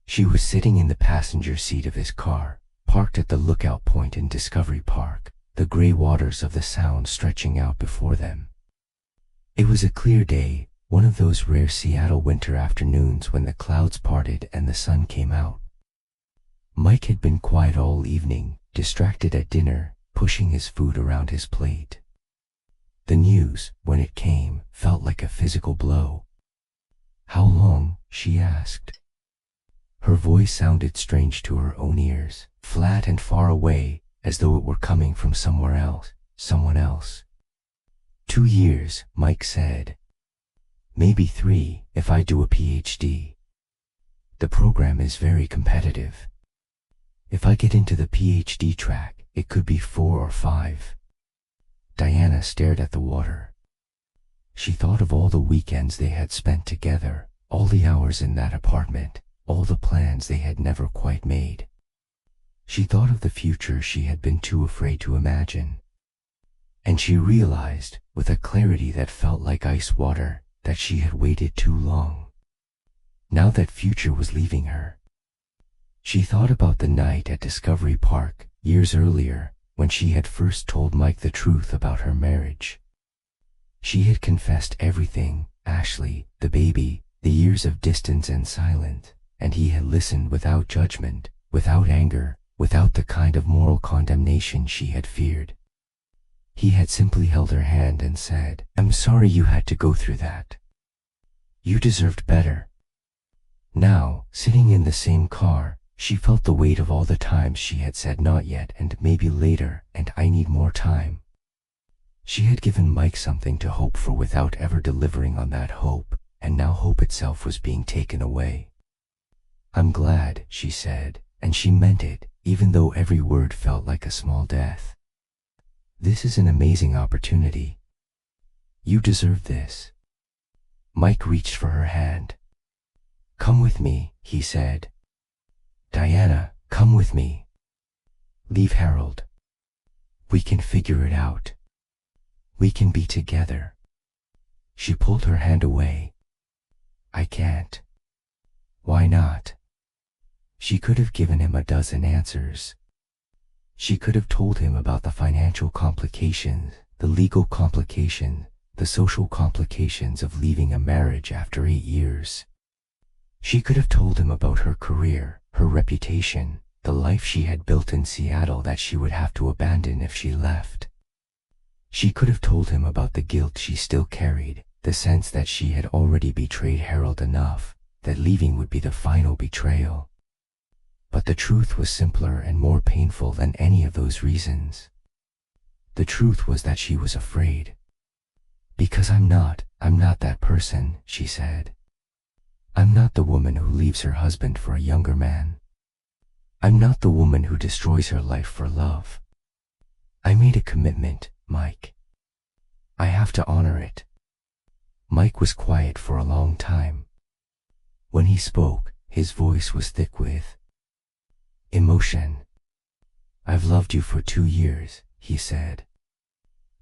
She was sitting in the passenger seat of his car, parked at the lookout point in Discovery Park, the gray waters of the Sound stretching out before them. It was a clear day, one of those rare Seattle winter afternoons when the clouds parted and the sun came out. Mike had been quiet all evening, distracted at dinner, pushing his food around his plate. The news, when it came, felt like a physical blow. "How long?" she asked. Her voice sounded strange to her own ears, flat and far away, as though it were coming from somewhere else, someone else. 2 years, Mike said. Maybe 3, if I do a PhD. The program is very competitive. If I get into the PhD track, it could be 4 or 5. Diana stared at the water. She thought of all the weekends they had spent together, all the hours in that apartment, all the plans they had never quite made. She thought of the future she had been too afraid to imagine. And she realized, with a clarity that felt like ice water, that she had waited too long. Now that future was leaving her. She thought about the night at Discovery Park, years earlier, when she had first told Mike the truth about her marriage. She had confessed everything, Ashley, the baby, the years of distance and silence, and he had listened without judgment, without anger, without the kind of moral condemnation she had feared. He had simply held her hand and said, "I'm sorry you had to go through that. You deserved better." Now, sitting in the same car, she felt the weight of all the times she had said not yet and maybe later and I need more time. She had given Mike something to hope for without ever delivering on that hope, and now hope itself was being taken away. "I'm glad," she said, and she meant it, even though every word felt like a small death. "This is an amazing opportunity. You deserve this." Mike reached for her hand. "Come with me," he said. "Diana, come with me. Leave Harold. We can figure it out. We can be together." She pulled her hand away. "I can't." "Why not?" She could have given him a dozen answers. She could have told him about the financial complications, the legal complications, the social complications of leaving a marriage after 8 years. She could have told him about her career, her reputation, the life she had built in Seattle that she would have to abandon if she left. She could have told him about the guilt she still carried, the sense that she had already betrayed Harold enough, that leaving would be the final betrayal. But the truth was simpler and more painful than any of those reasons. The truth was that she was afraid. "Because I'm not that person," she said. "I'm not the woman who leaves her husband for a younger man. I'm not the woman who destroys her life for love. I made a commitment, Mike. I have to honor it." Mike was quiet for a long time. When he spoke, his voice was thick with emotion. "I've loved you for 2 years," he said.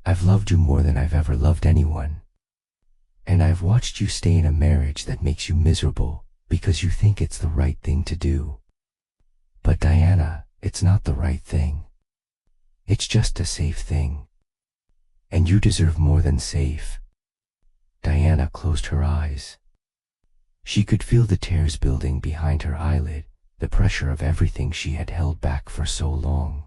"I've loved you more than I've ever loved anyone. And I've watched you stay in a marriage that makes you miserable because you think it's the right thing to do. But Diana, it's not the right thing. It's just a safe thing. And you deserve more than safe." Diana closed her eyes. She could feel the tears building behind her eyelid, the pressure of everything she had held back for so long.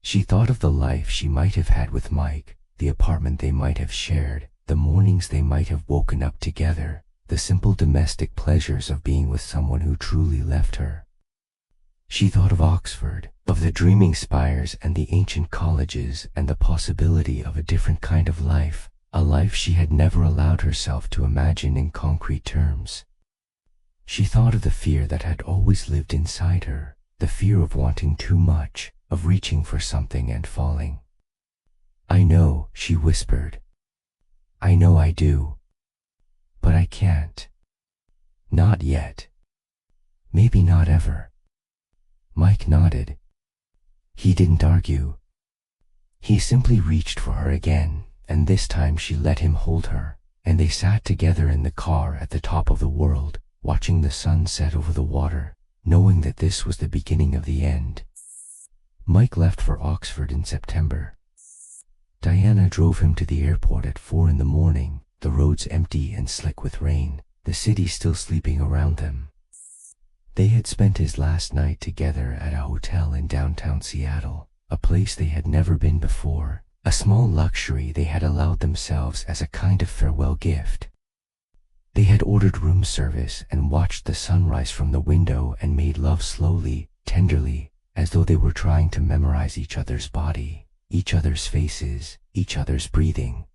She thought of the life she might have had with Mike, the apartment they might have shared, the mornings they might have woken up together, the simple domestic pleasures of being with someone who truly left her. She thought of Oxford, of the dreaming spires and the ancient colleges and the possibility of a different kind of life, a life she had never allowed herself to imagine in concrete terms. She thought of the fear that had always lived inside her, the fear of wanting too much, of reaching for something and falling. "I know," she whispered. "I know I do. But I can't. Not yet. Maybe not ever." Mike nodded. He didn't argue. He simply reached for her again, and this time she let him hold her, and they sat together in the car at the top of the world, watching the sun set over the water, knowing that this was the beginning of the end. Mike left for Oxford in September. Diana drove him to the airport at 4 in the morning, the roads empty and slick with rain, the city still sleeping around them. They had spent his last night together at a hotel in downtown Seattle, a place they had never been before, a small luxury they had allowed themselves as a kind of farewell gift. They had ordered room service and watched the sunrise from the window and made love slowly, tenderly, as though they were trying to memorize each other's body, each other's faces, each other's breathing.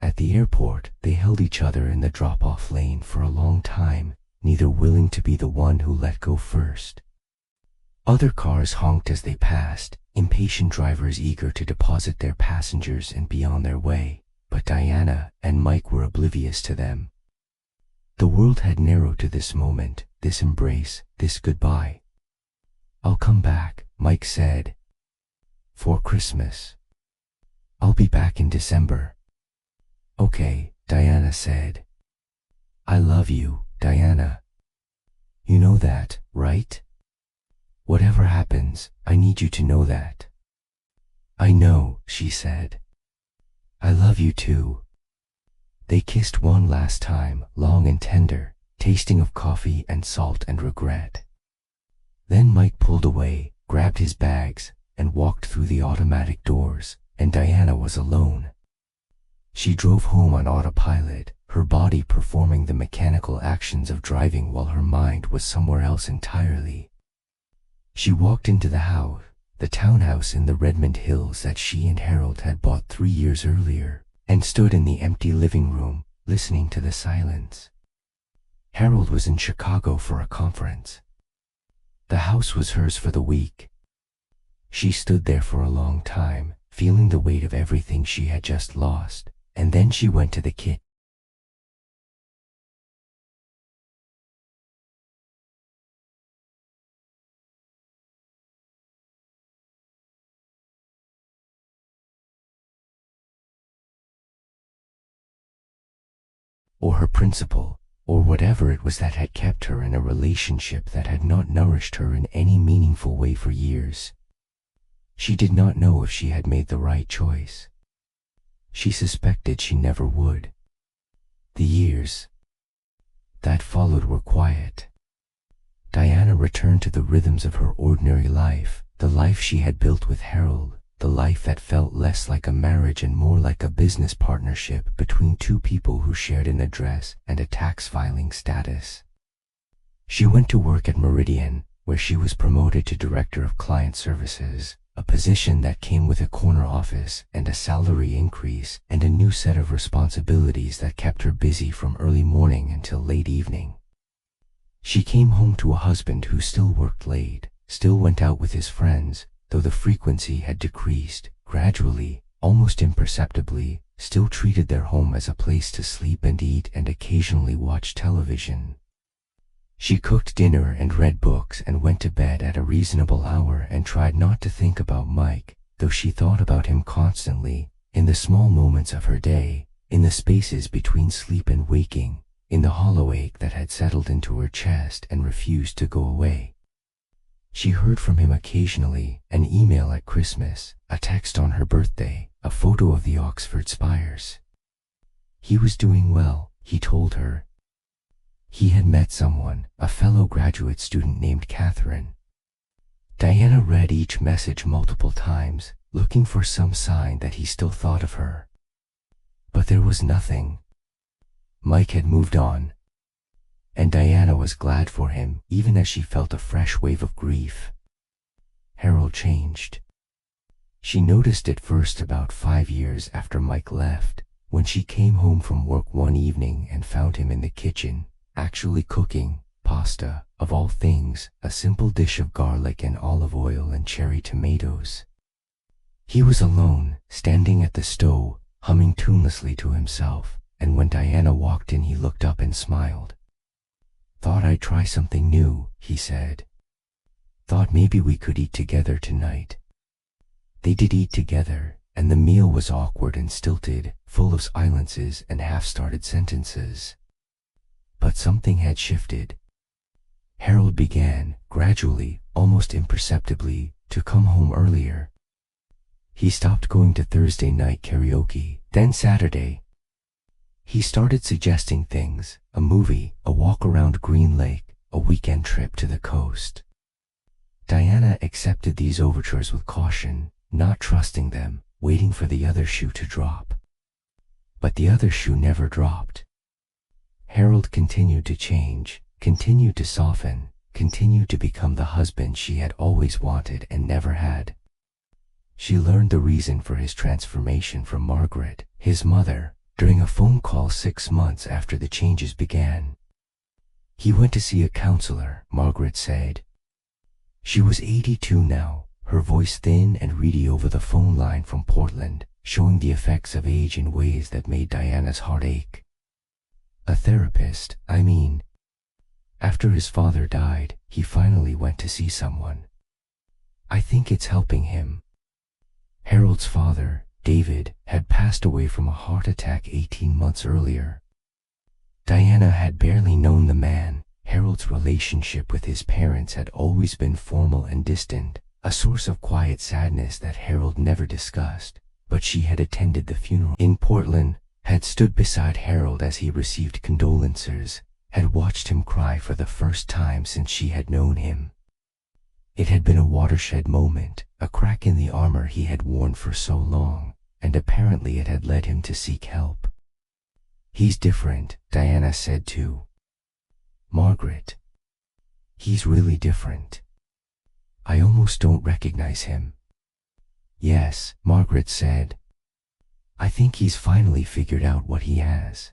At the airport, they held each other in the drop-off lane for a long time, neither willing to be the one who let go first. Other cars honked as they passed, impatient drivers eager to deposit their passengers and be on their way, but Diana and Mike were oblivious to them. The world had narrowed to this moment, this embrace, this goodbye. "I'll come back," Mike said. "For Christmas. I'll be back in December." "Okay," Diana said. "I love you, Diana. You know that, right? Whatever happens, I need you to know that." "I know," she said. "I love you too." They kissed one last time, long and tender, tasting of coffee and salt and regret. Then Mike pulled away, grabbed his bags, and walked through the automatic doors, and Diana was alone. She drove home on autopilot, her body performing the mechanical actions of driving while her mind was somewhere else entirely. She walked into the house, the townhouse in the Redmond Hills that she and Harold had bought 3 years earlier, and stood in the empty living room, listening to the silence. Harold was in Chicago for a conference. The house was hers for the week. She stood there for a long time, feeling the weight of everything she had just lost, and then she went to the kitchen. Or her principal, or whatever it was that had kept her in a relationship that had not nourished her in any meaningful way for years. She did not know if she had made the right choice. She suspected she never would. The years that followed were quiet. Diana returned to the rhythms of her ordinary life, the life she had built with Harold, the life that felt less like a marriage and more like a business partnership between two people who shared an address and a tax filing status. She went to work at Meridian, where she was promoted to Director of Client Services, a position that came with a corner office and a salary increase and a new set of responsibilities that kept her busy from early morning until late evening. She came home to a husband who still worked late, still went out with his friends, though the frequency had decreased, gradually, almost imperceptibly, still treated their home as a place to sleep and eat and occasionally watch television. She cooked dinner and read books and went to bed at a reasonable hour and tried not to think about Mike, though she thought about him constantly, in the small moments of her day, in the spaces between sleep and waking, in the hollow ache that had settled into her chest and refused to go away. She heard from him occasionally, an email at Christmas, a text on her birthday, a photo of the Oxford spires. He was doing well, he told her. He had met someone, a fellow graduate student named Catherine. Diana read each message multiple times, looking for some sign that he still thought of her. But there was nothing. Mike had moved on. And Diana was glad for him, even as she felt a fresh wave of grief. Harold changed. She noticed it first about 5 years after Mike left, when she came home from work one evening and found him in the kitchen, actually cooking pasta, of all things, a simple dish of garlic and olive oil and cherry tomatoes. He was alone, standing at the stove, humming tunelessly to himself, and when Diana walked in he looked up and smiled. "Thought I'd try something new," he said. "Thought maybe we could eat together tonight." They did eat together, and the meal was awkward and stilted, full of silences and half-started sentences. But something had shifted. Harold began, gradually, almost imperceptibly, to come home earlier. He stopped going to Thursday night karaoke, then Saturday. He started suggesting things, a movie, a walk around Green Lake, a weekend trip to the coast. Diana accepted these overtures with caution, not trusting them, waiting for the other shoe to drop. But the other shoe never dropped. Harold continued to change, continued to soften, continued to become the husband she had always wanted and never had. She learned the reason for his transformation from Margaret, his mother, during a phone call 6 months after the changes began. He went to see a counselor, Margaret said. She was 82 now, her voice thin and reedy over the phone line from Portland, showing the effects of age in ways that made Diana's heart ache. A therapist, I mean. After his father died, he finally went to see someone. I think it's helping him. Harold's father, David, had passed away from a heart attack 18 months earlier. Diana had barely known the man. Harold's relationship with his parents had always been formal and distant, a source of quiet sadness that Harold never discussed, but she had attended the funeral in Portland, had stood beside Harold as he received condolences, had watched him cry for the first time since she had known him. It had been a watershed moment, a crack in the armor he had worn for so long, and apparently it had led him to seek help. He's different, Diana said to Margaret. He's really different. I almost don't recognize him." "Yes," Margaret said. "I think he's finally figured out what he has.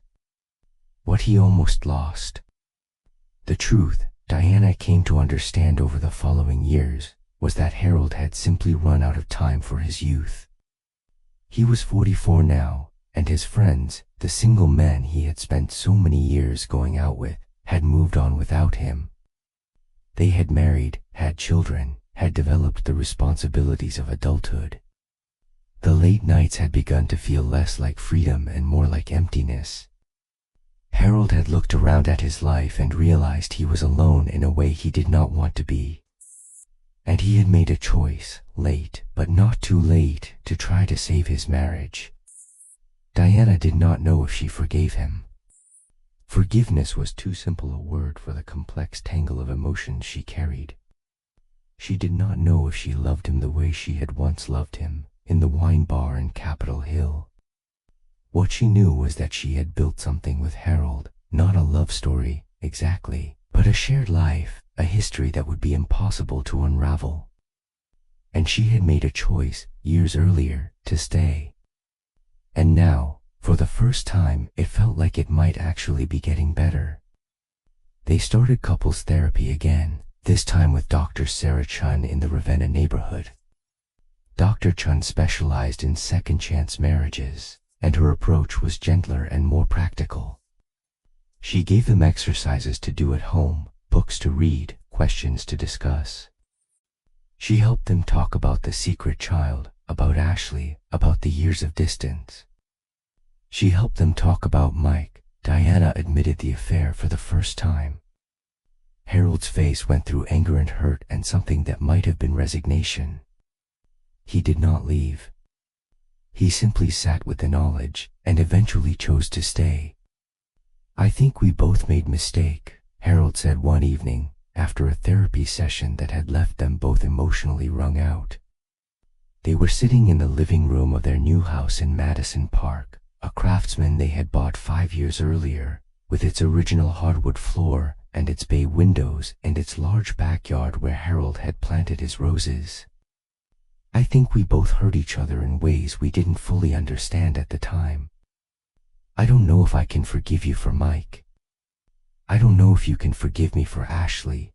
What he almost lost." The truth, Diana came to understand over the following years, was that Harold had simply run out of time for his youth. He was 44 now, and his friends, the single men he had spent so many years going out with, had moved on without him. They had married, had children, had developed the responsibilities of adulthood. The late nights had begun to feel less like freedom and more like emptiness. Harold had looked around at his life and realized he was alone in a way he did not want to be. And he had made a choice, late but not too late, to try to save his marriage. Diana did not know if she forgave him. Forgiveness was too simple a word for the complex tangle of emotions she carried. She did not know if she loved him the way she had once loved him, in the wine bar in Capitol Hill. What she knew was that she had built something with Harold, not a love story, exactly, but a shared life, a history that would be impossible to unravel. And she had made a choice, years earlier, to stay. And now, for the first time, it felt like it might actually be getting better. They started couples therapy again, this time with Dr. Sarah Chen in the Ravenna neighborhood. Dr. Chen specialized in second-chance marriages, and her approach was gentler and more practical. She gave them exercises to do at home, books to read, questions to discuss. She helped them talk about the secret child, about Ashley, about the years of distance. She helped them talk about Mike. Diana admitted the affair for the first time. Harold's face went through anger and hurt and something that might have been resignation. He did not leave. He simply sat with the knowledge and eventually chose to stay. "I think we both made mistake," Harold said one evening, after a therapy session that had left them both emotionally wrung out. They were sitting in the living room of their new house in Madison Park, a Craftsman they had bought 5 years earlier, with its original hardwood floor and its bay windows and its large backyard where Harold had planted his roses. "I think we both hurt each other in ways we didn't fully understand at the time. I don't know if I can forgive you for Mike. I don't know if you can forgive me for Ashley.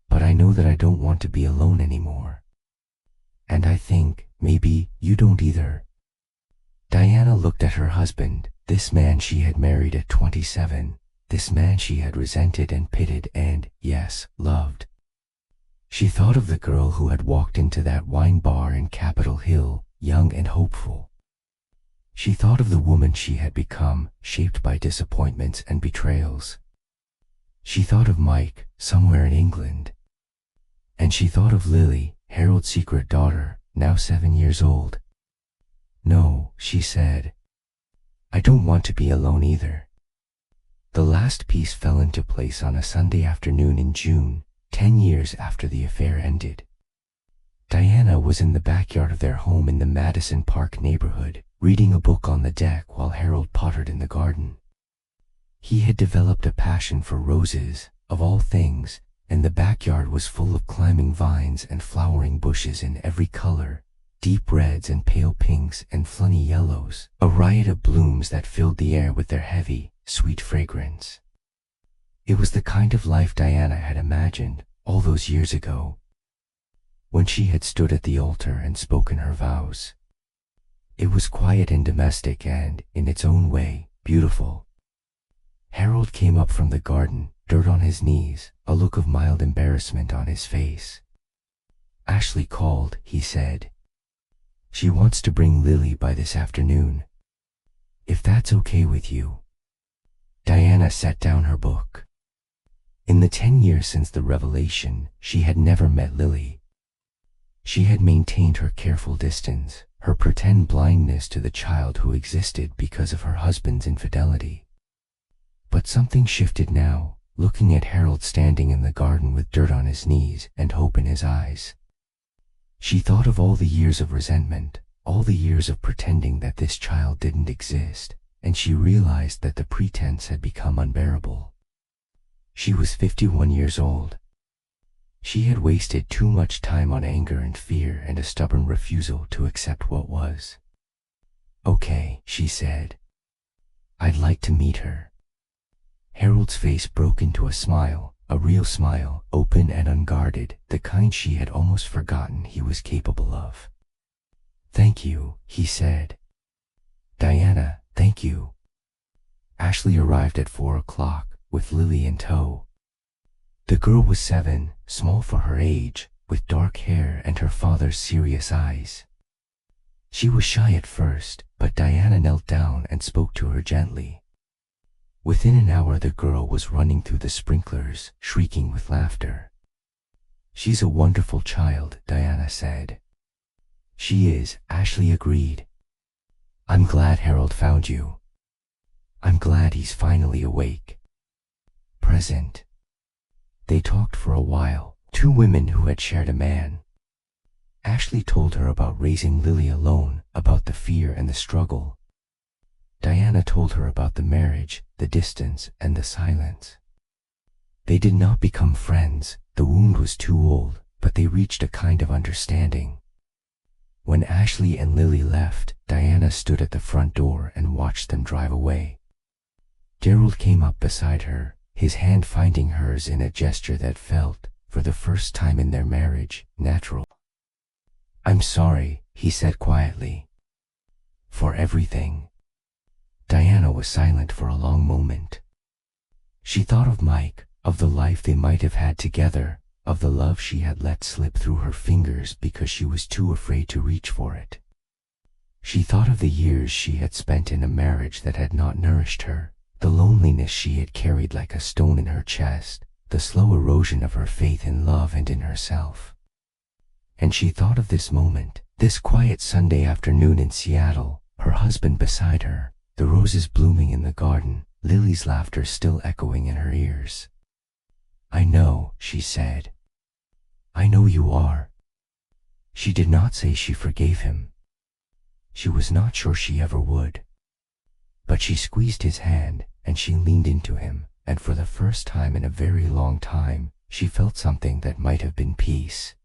But I know that I don't want to be alone anymore. And I think, maybe, you don't either." Diana looked at her husband, this man she had married at 27, this man she had resented and pitted and, yes, loved. She thought of the girl who had walked into that wine bar in Capitol Hill, young and hopeful. She thought of the woman she had become, shaped by disappointments and betrayals. She thought of Mike, somewhere in England. And she thought of Lily, Harold's secret daughter, now 7 years old. "No," she said. "I don't want to be alone either." The last piece fell into place on a Sunday afternoon in June, 10 years after the affair ended. Diana was in the backyard of their home in the Madison Park neighborhood, reading a book on the deck while Harold pottered in the garden. He had developed a passion for roses, of all things, and the backyard was full of climbing vines and flowering bushes in every color, deep reds and pale pinks and flunny yellows, a riot of blooms that filled the air with their heavy, sweet fragrance. It was the kind of life Diana had imagined all those years ago, when she had stood at the altar and spoken her vows. It was quiet and domestic and, in its own way, beautiful. Harold came up from the garden, dirt on his knees, a look of mild embarrassment on his face. "Ashley called," he said. "She wants to bring Lily by this afternoon. If that's okay with you." Diana set down her book. In the 10 years since the revelation, she had never met Lily. She had maintained her careful distance, her pretend blindness to the child who existed because of her husband's infidelity. But something shifted now, looking at Harold standing in the garden with dirt on his knees and hope in his eyes. She thought of all the years of resentment, all the years of pretending that this child didn't exist, and she realized that the pretense had become unbearable. She was 51 years old. She had wasted too much time on anger and fear and a stubborn refusal to accept what was. "Okay," she said. "I'd like to meet her." Harold's face broke into a smile, a real smile, open and unguarded, the kind she had almost forgotten he was capable of. "Thank you," he said. "Diana, thank you." Ashley arrived at 4 o'clock, with Lily in tow. The girl was 7, small for her age, with dark hair and her father's serious eyes. She was shy at first, but Diana knelt down and spoke to her gently. Within an hour the girl was running through the sprinklers, shrieking with laughter. "She's a wonderful child," Diana said. "She is," Ashley agreed. "I'm glad Harold found you. I'm glad he's finally awake." Present. They talked for a while, two women who had shared a man. Ashley told her about raising Lily alone, about the fear and the struggle. Diana told her about the marriage, the distance, and the silence. They did not become friends, the wound was too old, but they reached a kind of understanding. When Ashley and Lily left, Diana stood at the front door and watched them drive away. Gerald came up beside her, his hand finding hers in a gesture that felt, for the first time in their marriage, natural. "I'm sorry," he said quietly. "For everything." Diana was silent for a long moment. She thought of Mike, of the life they might have had together, of the love she had let slip through her fingers because she was too afraid to reach for it. She thought of the years she had spent in a marriage that had not nourished her, the loneliness she had carried like a stone in her chest, the slow erosion of her faith in love and in herself. And she thought of this moment, this quiet Sunday afternoon in Seattle, her husband beside her, the roses blooming in the garden, Lily's laughter still echoing in her ears. "I know," she said. "I know you are." She did not say she forgave him. She was not sure she ever would. But she squeezed his hand, and she leaned into him, and for the first time in a very long time, she felt something that might have been peace.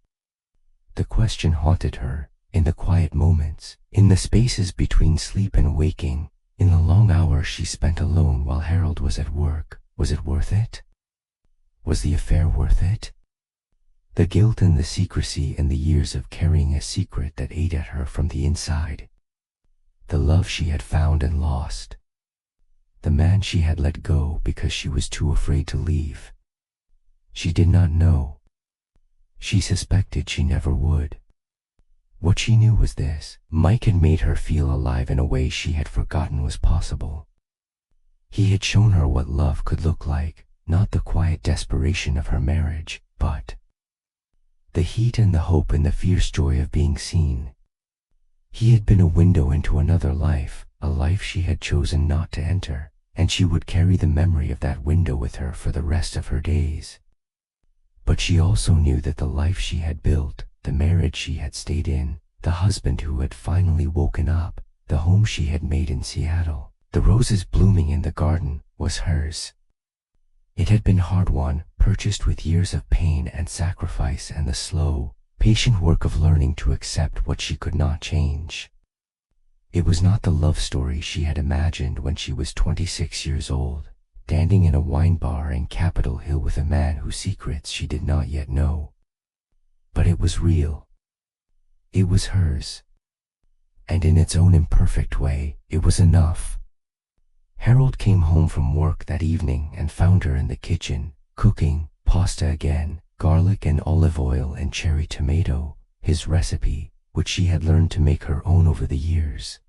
The question haunted her, in the quiet moments, in the spaces between sleep and waking, in the long hours she spent alone while Harold was at work. Was it worth it? Was the affair worth it? The guilt and the secrecy and the years of carrying a secret that ate at her from the inside. The love she had found and lost. The man she had let go because she was too afraid to leave. She did not know. She suspected she never would. What she knew was this: Mike had made her feel alive in a way she had forgotten was possible. He had shown her what love could look like, not the quiet desperation of her marriage, but the heat and the hope and the fierce joy of being seen. He had been a window into another life, a life she had chosen not to enter, and she would carry the memory of that window with her for the rest of her days. But she also knew that the life she had built, the marriage she had stayed in, the husband who had finally woken up, the home she had made in Seattle, the roses blooming in the garden, was hers. It had been hard-won, purchased with years of pain and sacrifice and the slow, patient work of learning to accept what she could not change. It was not the love story she had imagined when she was 26 years old, standing in a wine bar in Capitol Hill with a man whose secrets she did not yet know. But it was real. It was hers. And in its own imperfect way, it was enough. Harold came home from work that evening and found her in the kitchen, cooking, pasta again, garlic and olive oil and cherry tomato, his recipe, which she had learned to make her own over the years.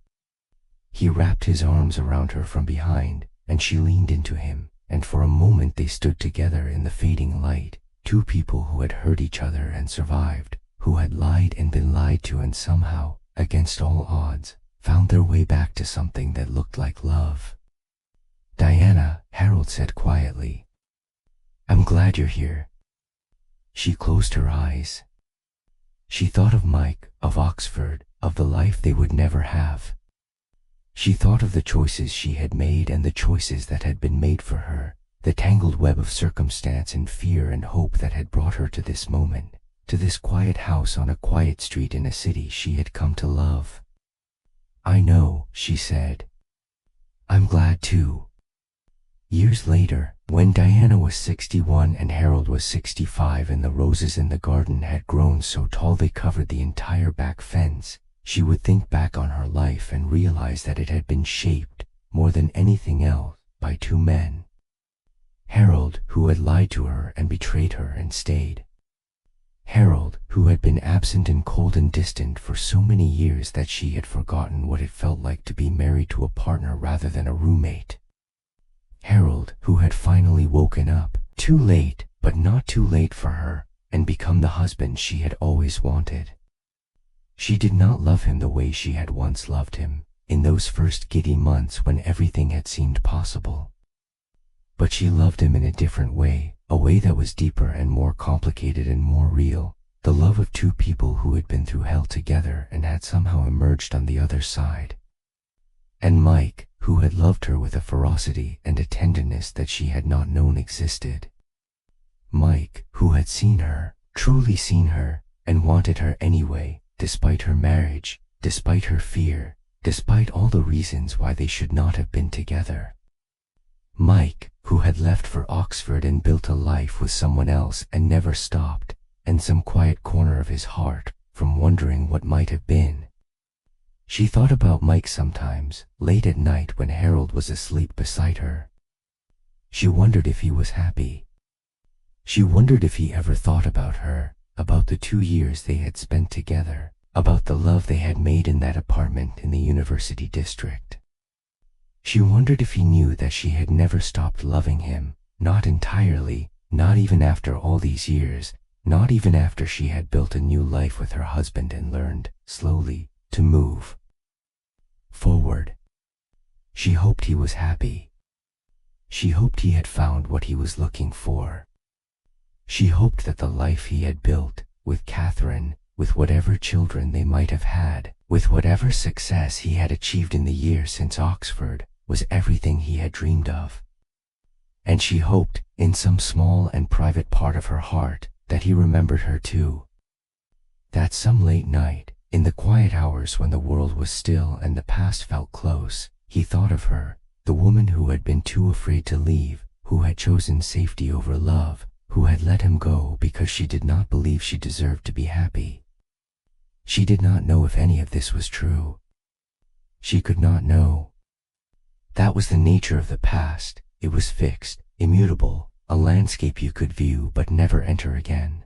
He wrapped his arms around her from behind, and she leaned into him, and for a moment they stood together in the fading light, two people who had hurt each other and survived, who had lied and been lied to and somehow, against all odds, found their way back to something that looked like love. "Diana," Harold said quietly, "I'm glad you're here." She closed her eyes. She thought of Mike, of Oxford, of the life they would never have. She thought of the choices she had made and the choices that had been made for her, the tangled web of circumstance and fear and hope that had brought her to this moment, to this quiet house on a quiet street in a city she had come to love. "I know," she said. "I'm glad too." Years later, when Diana was 61 and Harold was 65 and the roses in the garden had grown so tall they covered the entire back fence, she would think back on her life and realize that it had been shaped, more than anything else, by two men. Harold, who had lied to her and betrayed her and stayed. Harold, who had been absent and cold and distant for so many years that she had forgotten what it felt like to be married to a partner rather than a roommate. Harold, who had finally woken up, too late, but not too late for her, and become the husband she had always wanted. She did not love him the way she had once loved him, in those first giddy months when everything had seemed possible. But she loved him in a different way, a way that was deeper and more complicated and more real, the love of two people who had been through hell together and had somehow emerged on the other side. And Mike, who had loved her with a ferocity and a tenderness that she had not known existed. Mike, who had seen her, truly seen her, and wanted her anyway, despite her marriage, despite her fear, despite all the reasons why they should not have been together. Mike, who had left for Oxford and built a life with someone else and never stopped, in some quiet corner of his heart, from wondering what might have been. She thought about Mike sometimes, late at night when Harold was asleep beside her. She wondered if he was happy. She wondered if he ever thought about her, about the 2 years they had spent together, about the love they had made in that apartment in the University District. She wondered if he knew that she had never stopped loving him, not entirely, not even after all these years, not even after she had built a new life with her husband and learned, slowly, to move forward. She hoped he was happy. She hoped he had found what he was looking for. She hoped that the life he had built, with Catherine, with whatever children they might have had, with whatever success he had achieved in the years since Oxford, was everything he had dreamed of. And she hoped, in some small and private part of her heart, that he remembered her too. That some late night, in the quiet hours when the world was still and the past felt close, he thought of her, the woman who had been too afraid to leave, who had chosen safety over love, who had let him go because she did not believe she deserved to be happy. She did not know if any of this was true. She could not know. That was the nature of the past. It was fixed, immutable, a landscape you could view but never enter again.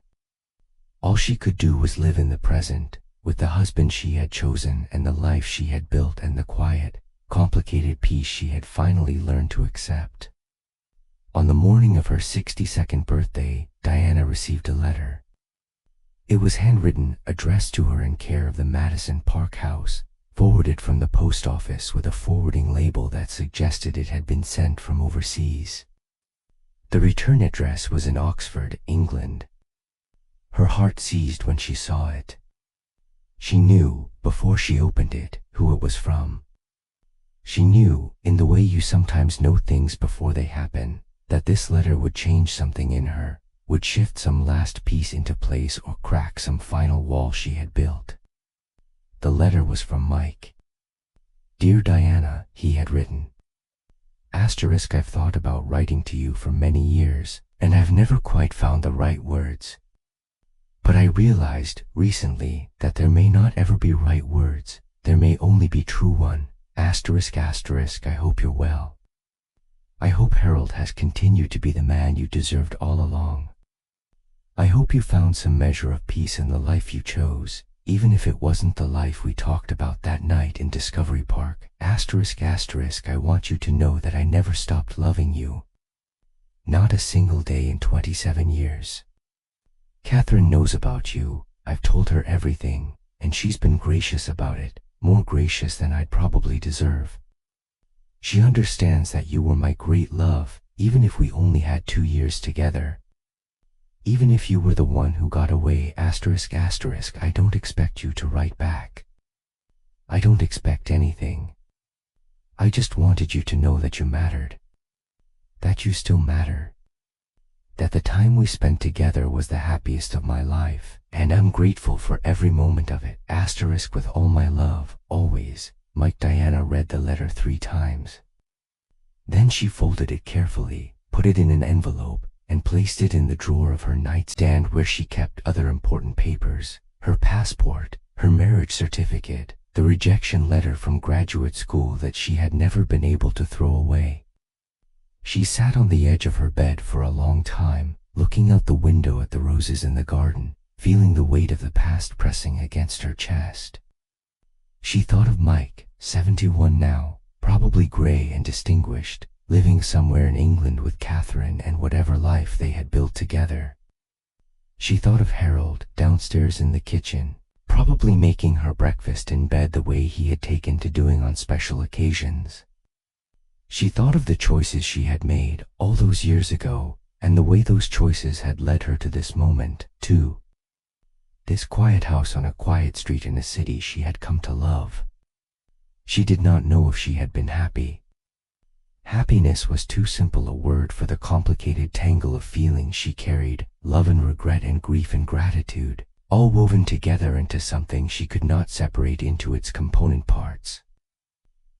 All she could do was live in the present, with the husband she had chosen and the life she had built and the quiet, complicated peace she had finally learned to accept. On the morning of her 62nd birthday, Diana received a letter. It was handwritten, addressed to her in care of the Madison Park House, forwarded from the post office with a forwarding label that suggested it had been sent from overseas. The return address was in Oxford, England. Her heart seized when she saw it. She knew, before she opened it, who it was from. She knew, in the way you sometimes know things before they happen, that this letter would change something in her, would shift some last piece into place or crack some final wall she had built. The letter was from Mike. "Dear Diana," he had written. **, I've thought about writing to you for many years, and I've never quite found the right words. But I realized, recently, that there may not ever be right words, there may only be true one. **, I hope you're well. I hope Harold has continued to be the man you deserved all along. I hope you found some measure of peace in the life you chose, even if it wasn't the life we talked about that night in Discovery Park. **, I want you to know that I never stopped loving you. Not a single day in 27 years. Catherine knows about you. I've told her everything, and she's been gracious about it, more gracious than I'd probably deserve. She understands that you were my great love, even if we only had 2 years together. Even if you were the one who got away, **, I don't expect you to write back. I don't expect anything. I just wanted you to know that you mattered. that you still matter, that the time we spent together was the happiest of my life, and I'm grateful for every moment of it. Asterisk with all my love, always, Mike. Diana read the letter 3 times. Then she folded it carefully, put it in an envelope, and placed it in the drawer of her nightstand where she kept other important papers, her passport, her marriage certificate, the rejection letter from graduate school that she had never been able to throw away. She sat on the edge of her bed for a long time, looking out the window at the roses in the garden, feeling the weight of the past pressing against her chest. She thought of Mike, 71 now, probably gray and distinguished, living somewhere in England with Catherine and whatever life they had built together. She thought of Harold, downstairs in the kitchen, probably making her breakfast in bed the way he had taken to doing on special occasions. She thought of the choices she had made all those years ago, and the way those choices had led her to this moment, too. This quiet house on a quiet street in a city she had come to love. She did not know if she had been happy. Happiness was too simple a word for the complicated tangle of feelings she carried, love and regret and grief and gratitude, all woven together into something she could not separate into its component parts.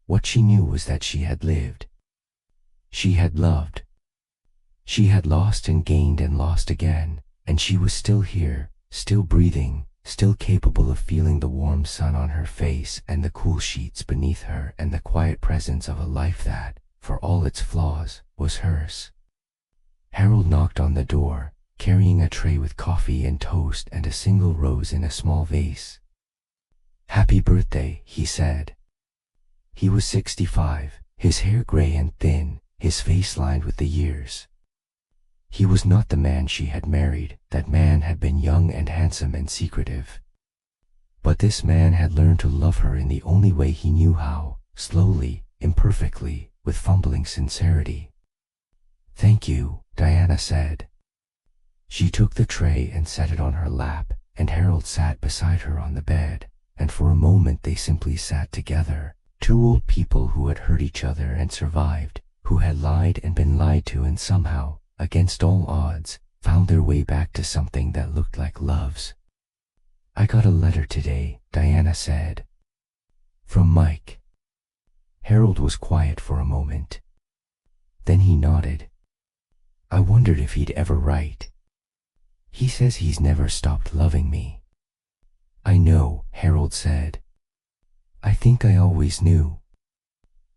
What she knew was that she had lived. She had loved. She had lost and gained and lost again, and she was still here, still breathing, still capable of feeling the warm sun on her face and the cool sheets beneath her and the quiet presence of a life that, for all its flaws, was hers. Harold knocked on the door, carrying a tray with coffee and toast and a single rose in a small vase. "Happy birthday," he said. He was 65, his hair gray and thin, his face lined with the years. He was not the man she had married. That man had been young and handsome and secretive. But this man had learned to love her in the only way he knew how, slowly, imperfectly, with fumbling sincerity. "Thank you," Diana said. She took the tray and set it on her lap, and Harold sat beside her on the bed, and for a moment they simply sat together, 2 old people who had hurt each other and survived, who had lied and been lied to and somehow, against all odds, found their way back to something that looked like love's. "I got a letter today," Diana said. "From Mike." Harold was quiet for a moment. Then he nodded. "I wondered if he'd ever write. He says he's never stopped loving me." "I know," Harold said. "I think I always knew."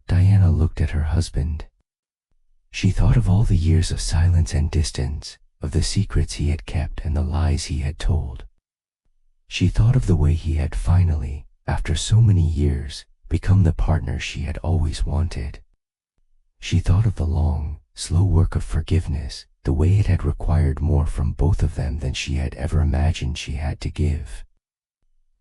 Diana looked at her husband. She thought of all the years of silence and distance, of the secrets he had kept and the lies he had told. She thought of the way he had finally, after so many years, become the partner she had always wanted. She thought of the long, slow work of forgiveness, the way it had required more from both of them than she had ever imagined she had to give.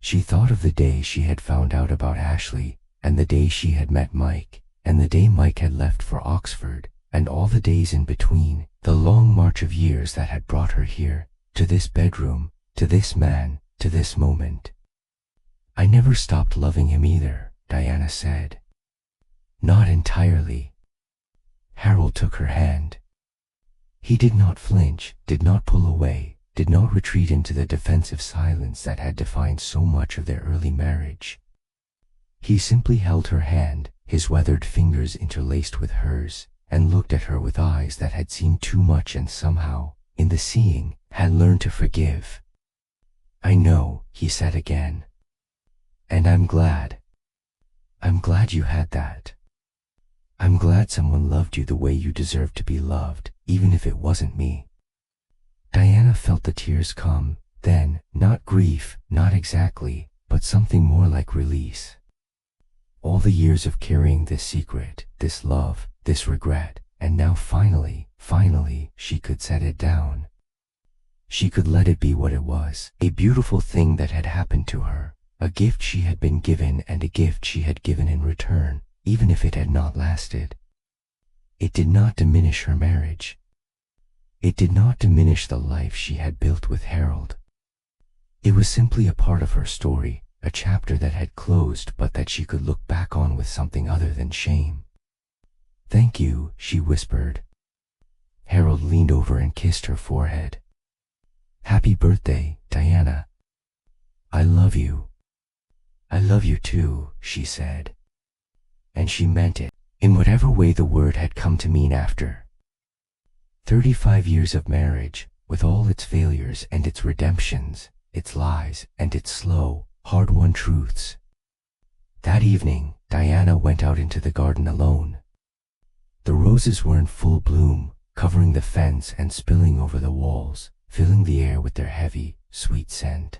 She thought of the day she had found out about Ashley, and the day she had met Mike, and the day Mike had left for Oxford, and all the days in between, the long march of years that had brought her here, to this bedroom, to this man, to this moment. "I never stopped loving him either," Diana said. "Not entirely." Harold took her hand. He did not flinch, did not pull away, did not retreat into the defensive silence that had defined so much of their early marriage. He simply held her hand, his weathered fingers interlaced with hers, and looked at her with eyes that had seen too much and somehow, in the seeing, had learned to forgive. "I know," he said again. "And I'm glad. I'm glad you had that. I'm glad someone loved you the way you deserved to be loved, even if it wasn't me." Diana felt the tears come, then, not grief, not exactly, but something more like release. All the years of carrying this secret, this love, this regret, and now finally, she could set it down. She could let it be what it was, a beautiful thing that had happened to her, a gift she had been given and a gift she had given in return, even if it had not lasted. It did not diminish her marriage. It did not diminish the life she had built with Harold. It was simply a part of her story, a chapter that had closed but that she could look back on with something other than shame. "Thank you," she whispered. Harold leaned over and kissed her forehead. "Happy birthday, Diana. I love you." "I love you too," she said. And she meant it, in whatever way the word had come to mean after. 35 years of marriage, with all its failures and its redemptions, its lies and its slow, hard-won truths. That evening, Diana went out into the garden alone. The roses were in full bloom, covering the fence and spilling over the walls, filling the air with their heavy, sweet scent.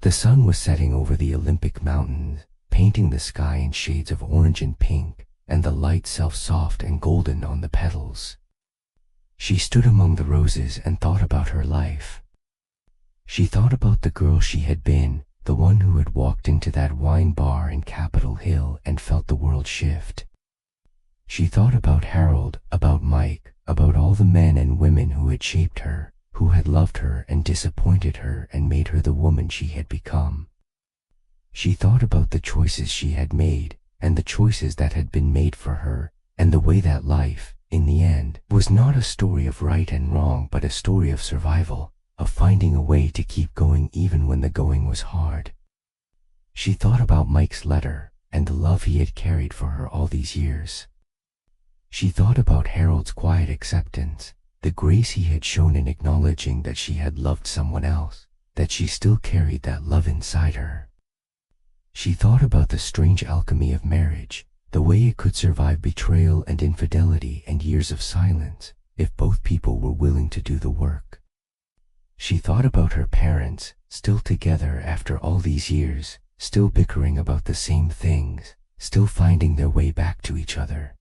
The sun was setting over the Olympic mountains, painting the sky in shades of orange and pink, and the light soft and golden on the petals. She stood among the roses and thought about her life. She thought about the girl she had been, the one who had walked into that wine bar in Capitol Hill and felt the world shift. She thought about Harold, about Mike, about all the men and women who had shaped her, who had loved her and disappointed her and made her the woman she had become. She thought about the choices she had made, and the choices that had been made for her, and the way that life, in the end, was not a story of right and wrong but a story of survival, of finding a way to keep going even when the going was hard. She thought about Mike's letter, and the love he had carried for her all these years. She thought about Harold's quiet acceptance, the grace he had shown in acknowledging that she had loved someone else, that she still carried that love inside her. She thought about the strange alchemy of marriage, the way it could survive betrayal and infidelity and years of silence, if both people were willing to do the work. She thought about her parents, still together after all these years, still bickering about the same things, still finding their way back to each other.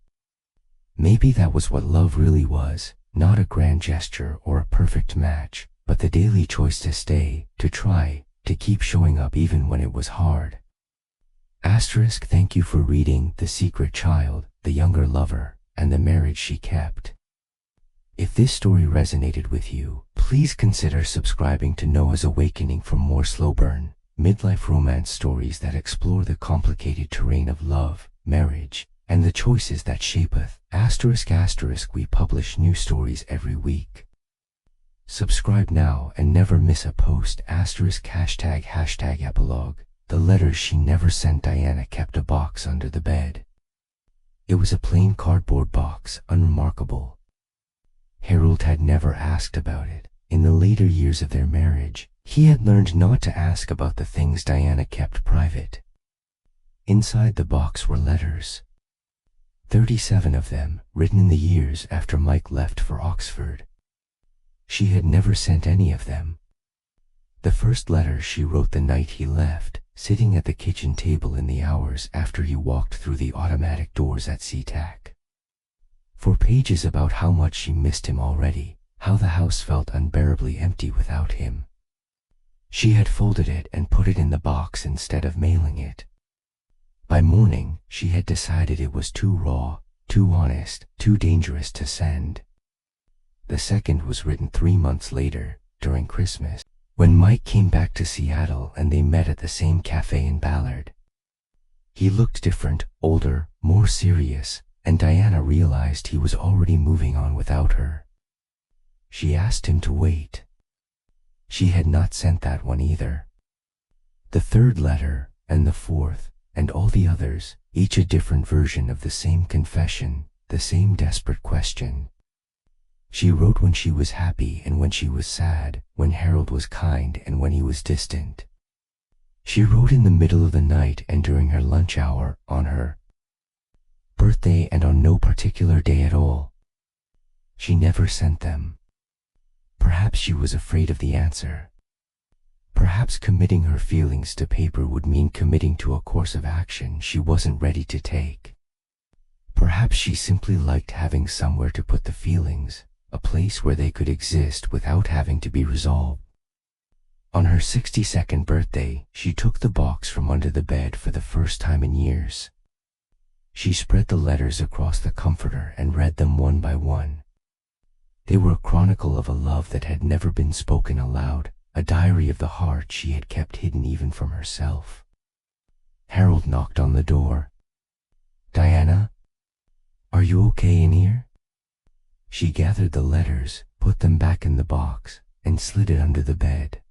Maybe that was what love really was, not a grand gesture or a perfect match, but the daily choice to stay, to try, to keep showing up even when it was hard. Thank you for reading The Secret Child, The Younger Lover, and The Marriage She Kept. If this story resonated with you, please consider subscribing to Noah's Awakening for more slow burn, midlife romance stories that explore the complicated terrain of love, marriage, and the choices that shapeth. We publish new stories every week. Subscribe now and never miss a post. #hashtag epilogue. The letters she never sent. Diana kept a box under the bed. It was a plain cardboard box, unremarkable. Harold had never asked about it. In the later years of their marriage, he had learned not to ask about the things Diana kept private. Inside the box were letters. 37 of them, written in the years after Mike left for Oxford. She had never sent any of them. The first letter she wrote the night he left, sitting at the kitchen table in the hours after he walked through the automatic doors at SeaTac. 4 pages about how much she missed him already, how the house felt unbearably empty without him. She had folded it and put it in the box instead of mailing it. By morning, she had decided it was too raw, too honest, too dangerous to send. The second was written 3 months later, during Christmas, when Mike came back to Seattle and they met at the same cafe in Ballard. He looked different, older, more serious, and Diana realized he was already moving on without her. She asked him to wait. She had not sent that one either. The third letter, and the fourth, and all the others, each a different version of the same confession, the same desperate question. She wrote when she was happy and when she was sad, when Harold was kind and when he was distant. She wrote in the middle of the night and during her lunch hour, on her birthday and on no particular day at all. She never sent them. Perhaps she was afraid of the answer. Perhaps committing her feelings to paper would mean committing to a course of action she wasn't ready to take. Perhaps she simply liked having somewhere to put the feelings, a place where they could exist without having to be resolved. On her 62nd birthday, she took the box from under the bed for the first time in years. She spread the letters across the comforter and read them one by one. They were a chronicle of a love that had never been spoken aloud, a diary of the heart she had kept hidden even from herself. Harold knocked on the door. "Diana? Are you okay in here?" She gathered the letters, put them back in the box, and slid it under the bed.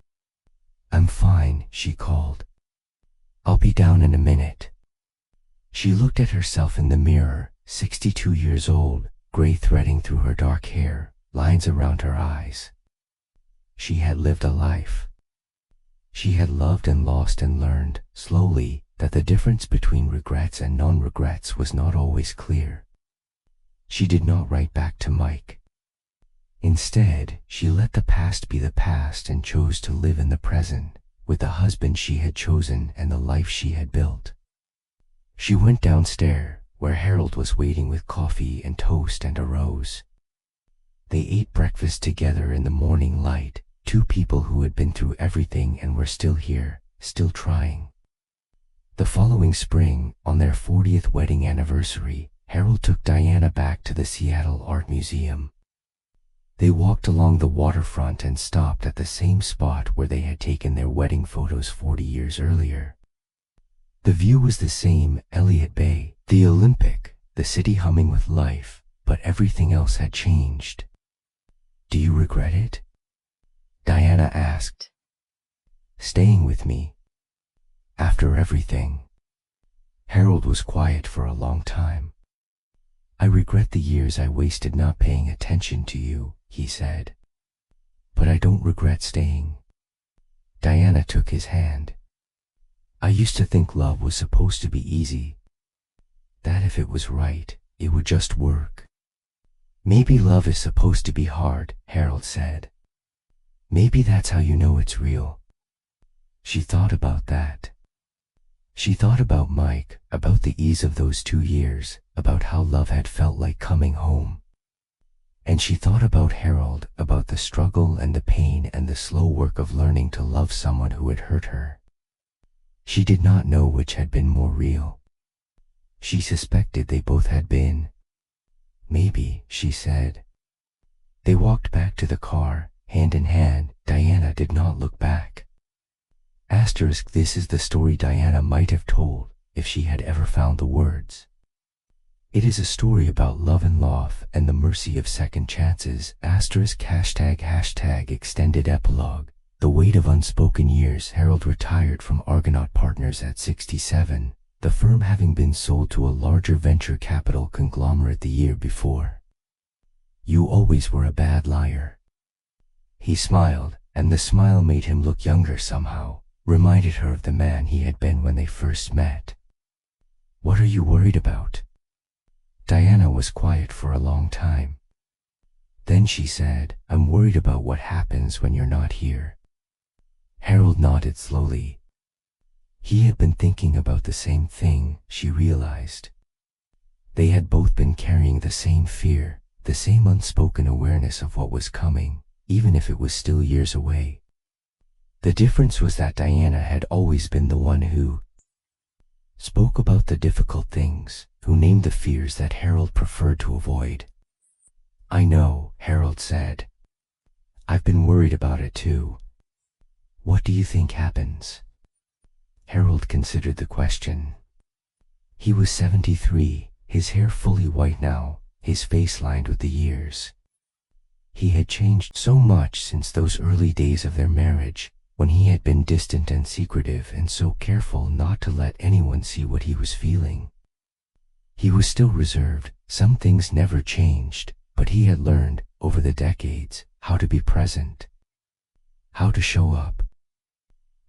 "I'm fine," she called. "I'll be down in a minute." She looked at herself in the mirror, 62 years old, gray threading through her dark hair, lines around her eyes. She had lived a life. She had loved and lost and learned, slowly, that the difference between regrets and non-regrets was not always clear. She did not write back to Mike. Instead, she let the past be the past and chose to live in the present, with the husband she had chosen and the life she had built. She went downstairs, where Harold was waiting with coffee and toast and a rose. They ate breakfast together in the morning light, two people who had been through everything and were still here, still trying. The following spring, on their 40th wedding anniversary, Harold took Diana back to the Seattle Art Museum. They walked along the waterfront and stopped at the same spot where they had taken their wedding photos 40 years earlier. The view was the same, Elliott Bay, the Olympic, the city humming with life, but everything else had changed. "Do you regret it?" Diana asked. "Staying with me? After everything?" Harold was quiet for a long time. "I regret the years I wasted not paying attention to you," he said. "But I don't regret staying." Diana took his hand. "I used to think love was supposed to be easy. That if it was right, it would just work." "Maybe love is supposed to be hard," Harold said. "Maybe that's how you know it's real." She thought about that. She thought about Mike, about the ease of those 2 years, about how love had felt like coming home. And she thought about Harold, about the struggle and the pain and the slow work of learning to love someone who had hurt her. She did not know which had been more real. She suspected they both had been. "Maybe," she said. They walked back to the car, hand in hand. Diana did not look back. This is the story Diana might have told if she had ever found the words. It is a story about love and loss and the mercy of second chances. #extended epilogue. The weight of unspoken years. Harold retired from Argonaut Partners at 67, the firm having been sold to a larger venture capital conglomerate the year before. "You always were a bad liar." He smiled, and the smile made him look younger somehow, reminded her of the man he had been when they first met. "What are you worried about?" Diana was quiet for a long time. Then she said, "I'm worried about what happens when you're not here." Harold nodded slowly. He had been thinking about the same thing, she realized. They had both been carrying the same fear, the same unspoken awareness of what was coming, even if it was still years away. The difference was that Diana had always been the one who spoke about the difficult things, who named the fears that Harold preferred to avoid. "I know," Harold said. "I've been worried about it too." "What do you think happens?" Harold considered the question. He was 73, his hair fully white now, his face lined with the years. He had changed so much since those early days of their marriage, when he had been distant and secretive and so careful not to let anyone see what he was feeling. He was still reserved, some things never changed, but he had learned, over the decades, how to be present, how to show up,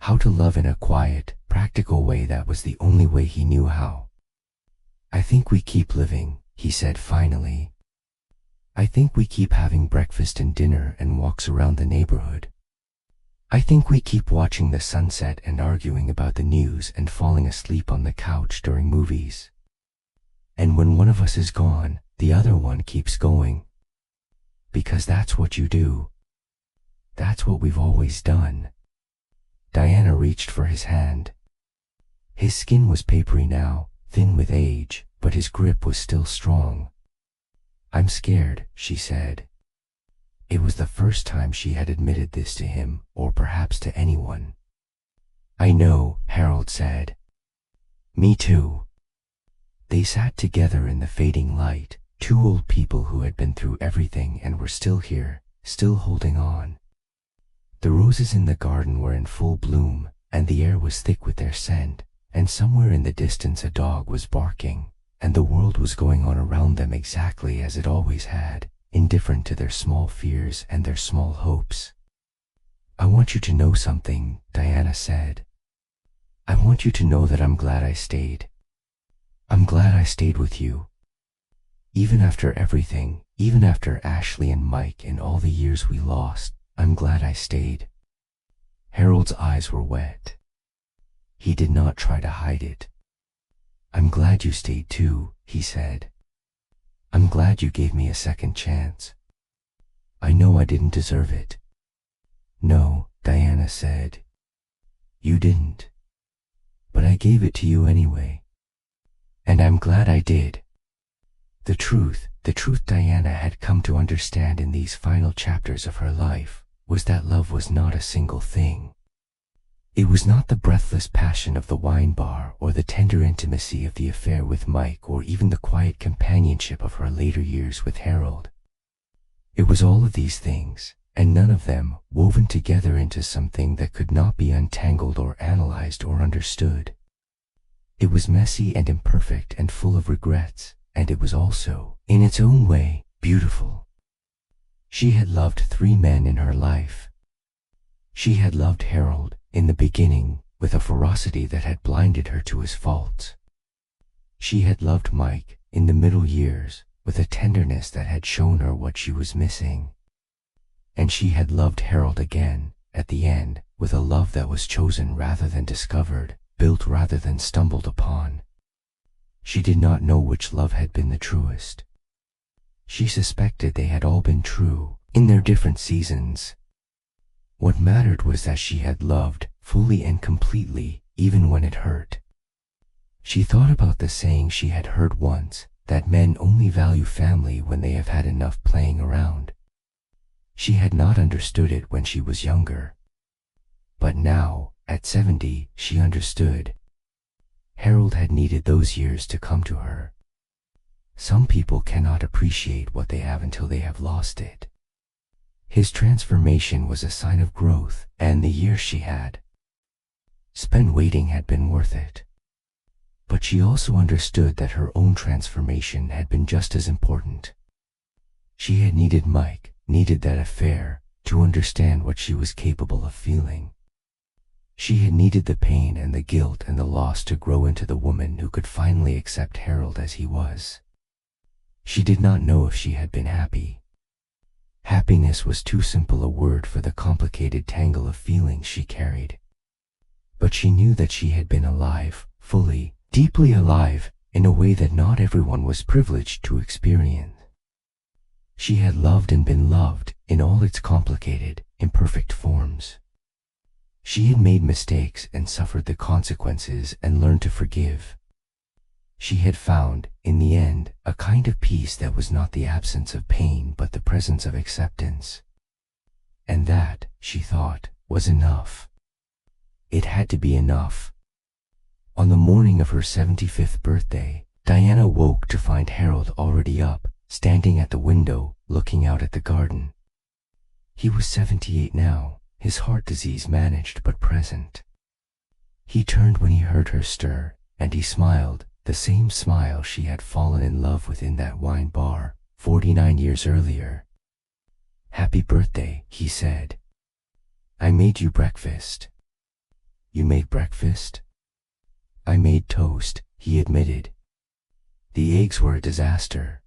how to love in a quiet, practical way that was the only way he knew how. "I think we keep living," he said finally. "I think we keep having breakfast and dinner and walks around the neighborhood. I think we keep watching the sunset and arguing about the news and falling asleep on the couch during movies. And when one of us is gone, the other one keeps going. Because that's what you do. That's what we've always done." Diana reached for his hand. His skin was papery now, thin with age, but his grip was still strong. "I'm scared," she said. It was the first time she had admitted this to him, or perhaps to anyone. "I know," Harold said. "Me too." They sat together in the fading light, Two old people who had been through everything and were still here, still holding on. The roses in the garden were in full bloom, and the air was thick with their scent, and somewhere in the distance a dog was barking, and the world was going on around them exactly as it always had, indifferent to their small fears and their small hopes. "I want you to know something," Diana said. "I want you to know that I'm glad I stayed. I'm glad I stayed with you. Even after everything, even after Ashley and Mike and all the years we lost, I'm glad I stayed." Harold's eyes were wet. He did not try to hide it. "I'm glad you stayed too," he said. "I'm glad you gave me a second chance. I know I didn't deserve it." "No," Diana said. "You didn't. But I gave it to you anyway. And I'm glad I did." The truth Diana had come to understand in these final chapters of her life was that love was not a single thing. It was not the breathless passion of the wine bar or the tender intimacy of the affair with Mike or even the quiet companionship of her later years with Harold. It was all of these things, and none of them woven together into something that could not be untangled or analyzed or understood. It was messy and imperfect and full of regrets, and it was also, in its own way, beautiful. She had loved 3 men in her life. She had loved Harold, in the beginning, with a ferocity that had blinded her to his faults. She had loved Mike, in the middle years, with a tenderness that had shown her what she was missing. And she had loved Harold again, at the end, with a love that was chosen rather than discovered, built rather than stumbled upon. She did not know which love had been the truest. She suspected they had all been true, in their different seasons. What mattered was that she had loved, fully and completely, even when it hurt. She thought about the saying she had heard once, that men only value family when they have had enough playing around. She had not understood it when she was younger. But now, at 70, she understood. Harold had needed those years to come to her. Some people cannot appreciate what they have until they have lost it. His transformation was a sign of growth, and the years she had spent waiting had been worth it. But she also understood that her own transformation had been just as important. She had needed Mike, needed that affair, to understand what she was capable of feeling. She had needed the pain and the guilt and the loss to grow into the woman who could finally accept Harold as he was. She did not know if she had been happy. Happiness was too simple a word for the complicated tangle of feelings she carried. But she knew that she had been alive, fully, deeply alive, in a way that not everyone was privileged to experience. She had loved and been loved in all its complicated, imperfect forms. She had made mistakes and suffered the consequences and learned to forgive. She had found, in the end, a kind of peace that was not the absence of pain but the presence of acceptance. And that, she thought, was enough. It had to be enough. On the morning of her 75th birthday, Diana woke to find Harold already up, standing at the window, looking out at the garden. He was 78 now, his heart disease managed but present. He turned when he heard her stir, and he smiled, the same smile she had fallen in love with in that wine bar, 49 years earlier. "Happy birthday," he said. "I made you breakfast." "You made breakfast?" "I made toast," he admitted. "The eggs were a disaster.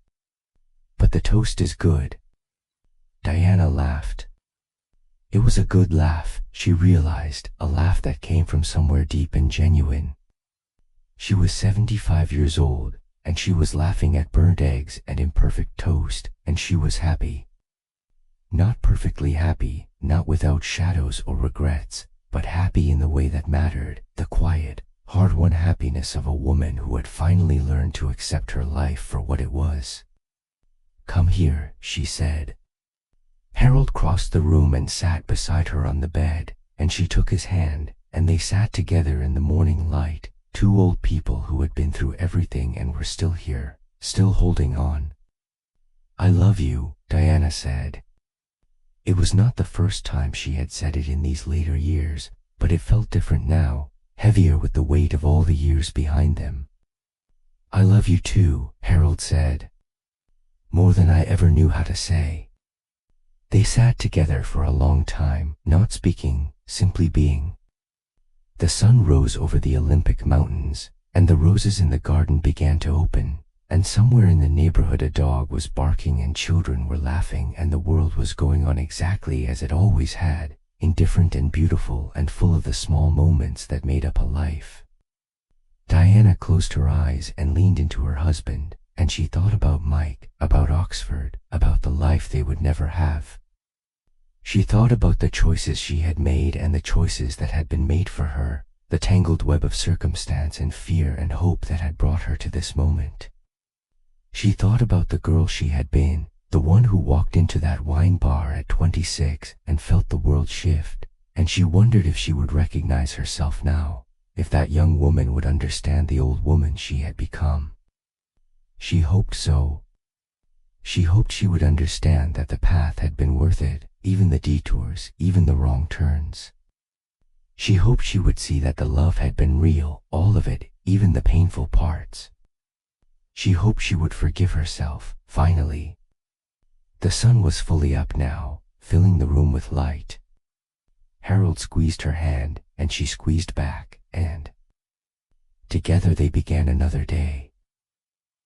But the toast is good." Diana laughed. It was a good laugh, she realized, a laugh that came from somewhere deep and genuine. She was 75 years old, and she was laughing at burnt eggs and imperfect toast, and she was happy. Not perfectly happy, not without shadows or regrets, but happy in the way that mattered, the quiet, hard-won happiness of a woman who had finally learned to accept her life for what it was. "Come here," she said. Harold crossed the room and sat beside her on the bed, and she took his hand, and they sat together in the morning light, two old people who had been through everything and were still here, still holding on. I love you, Diana said. It was not the first time she had said it in these later years, but it felt different now, heavier with the weight of all the years behind them. I love you too, Harold said. More than I ever knew how to say. They sat together for a long time, not speaking, simply being. The sun rose over the Olympic Mountains, and the roses in the garden began to open, and somewhere in the neighborhood a dog was barking and children were laughing, and the world was going on exactly as it always had, indifferent and beautiful and full of the small moments that made up a life. Diana closed her eyes and leaned into her husband, and she thought about Mike, about Oxford, about the life they would never have. She thought about the choices she had made and the choices that had been made for her, the tangled web of circumstance and fear and hope that had brought her to this moment. She thought about the girl she had been, the one who walked into that wine bar at 26 and felt the world shift, and she wondered if she would recognize herself now, if that young woman would understand the old woman she had become. She hoped so. She hoped she would understand that the path had been worth it, even the detours, even the wrong turns. She hoped she would see that the love had been real, all of it, even the painful parts. She hoped she would forgive herself, finally. The sun was fully up now, filling the room with light. Harold squeezed her hand, and she squeezed back, and together they began another day.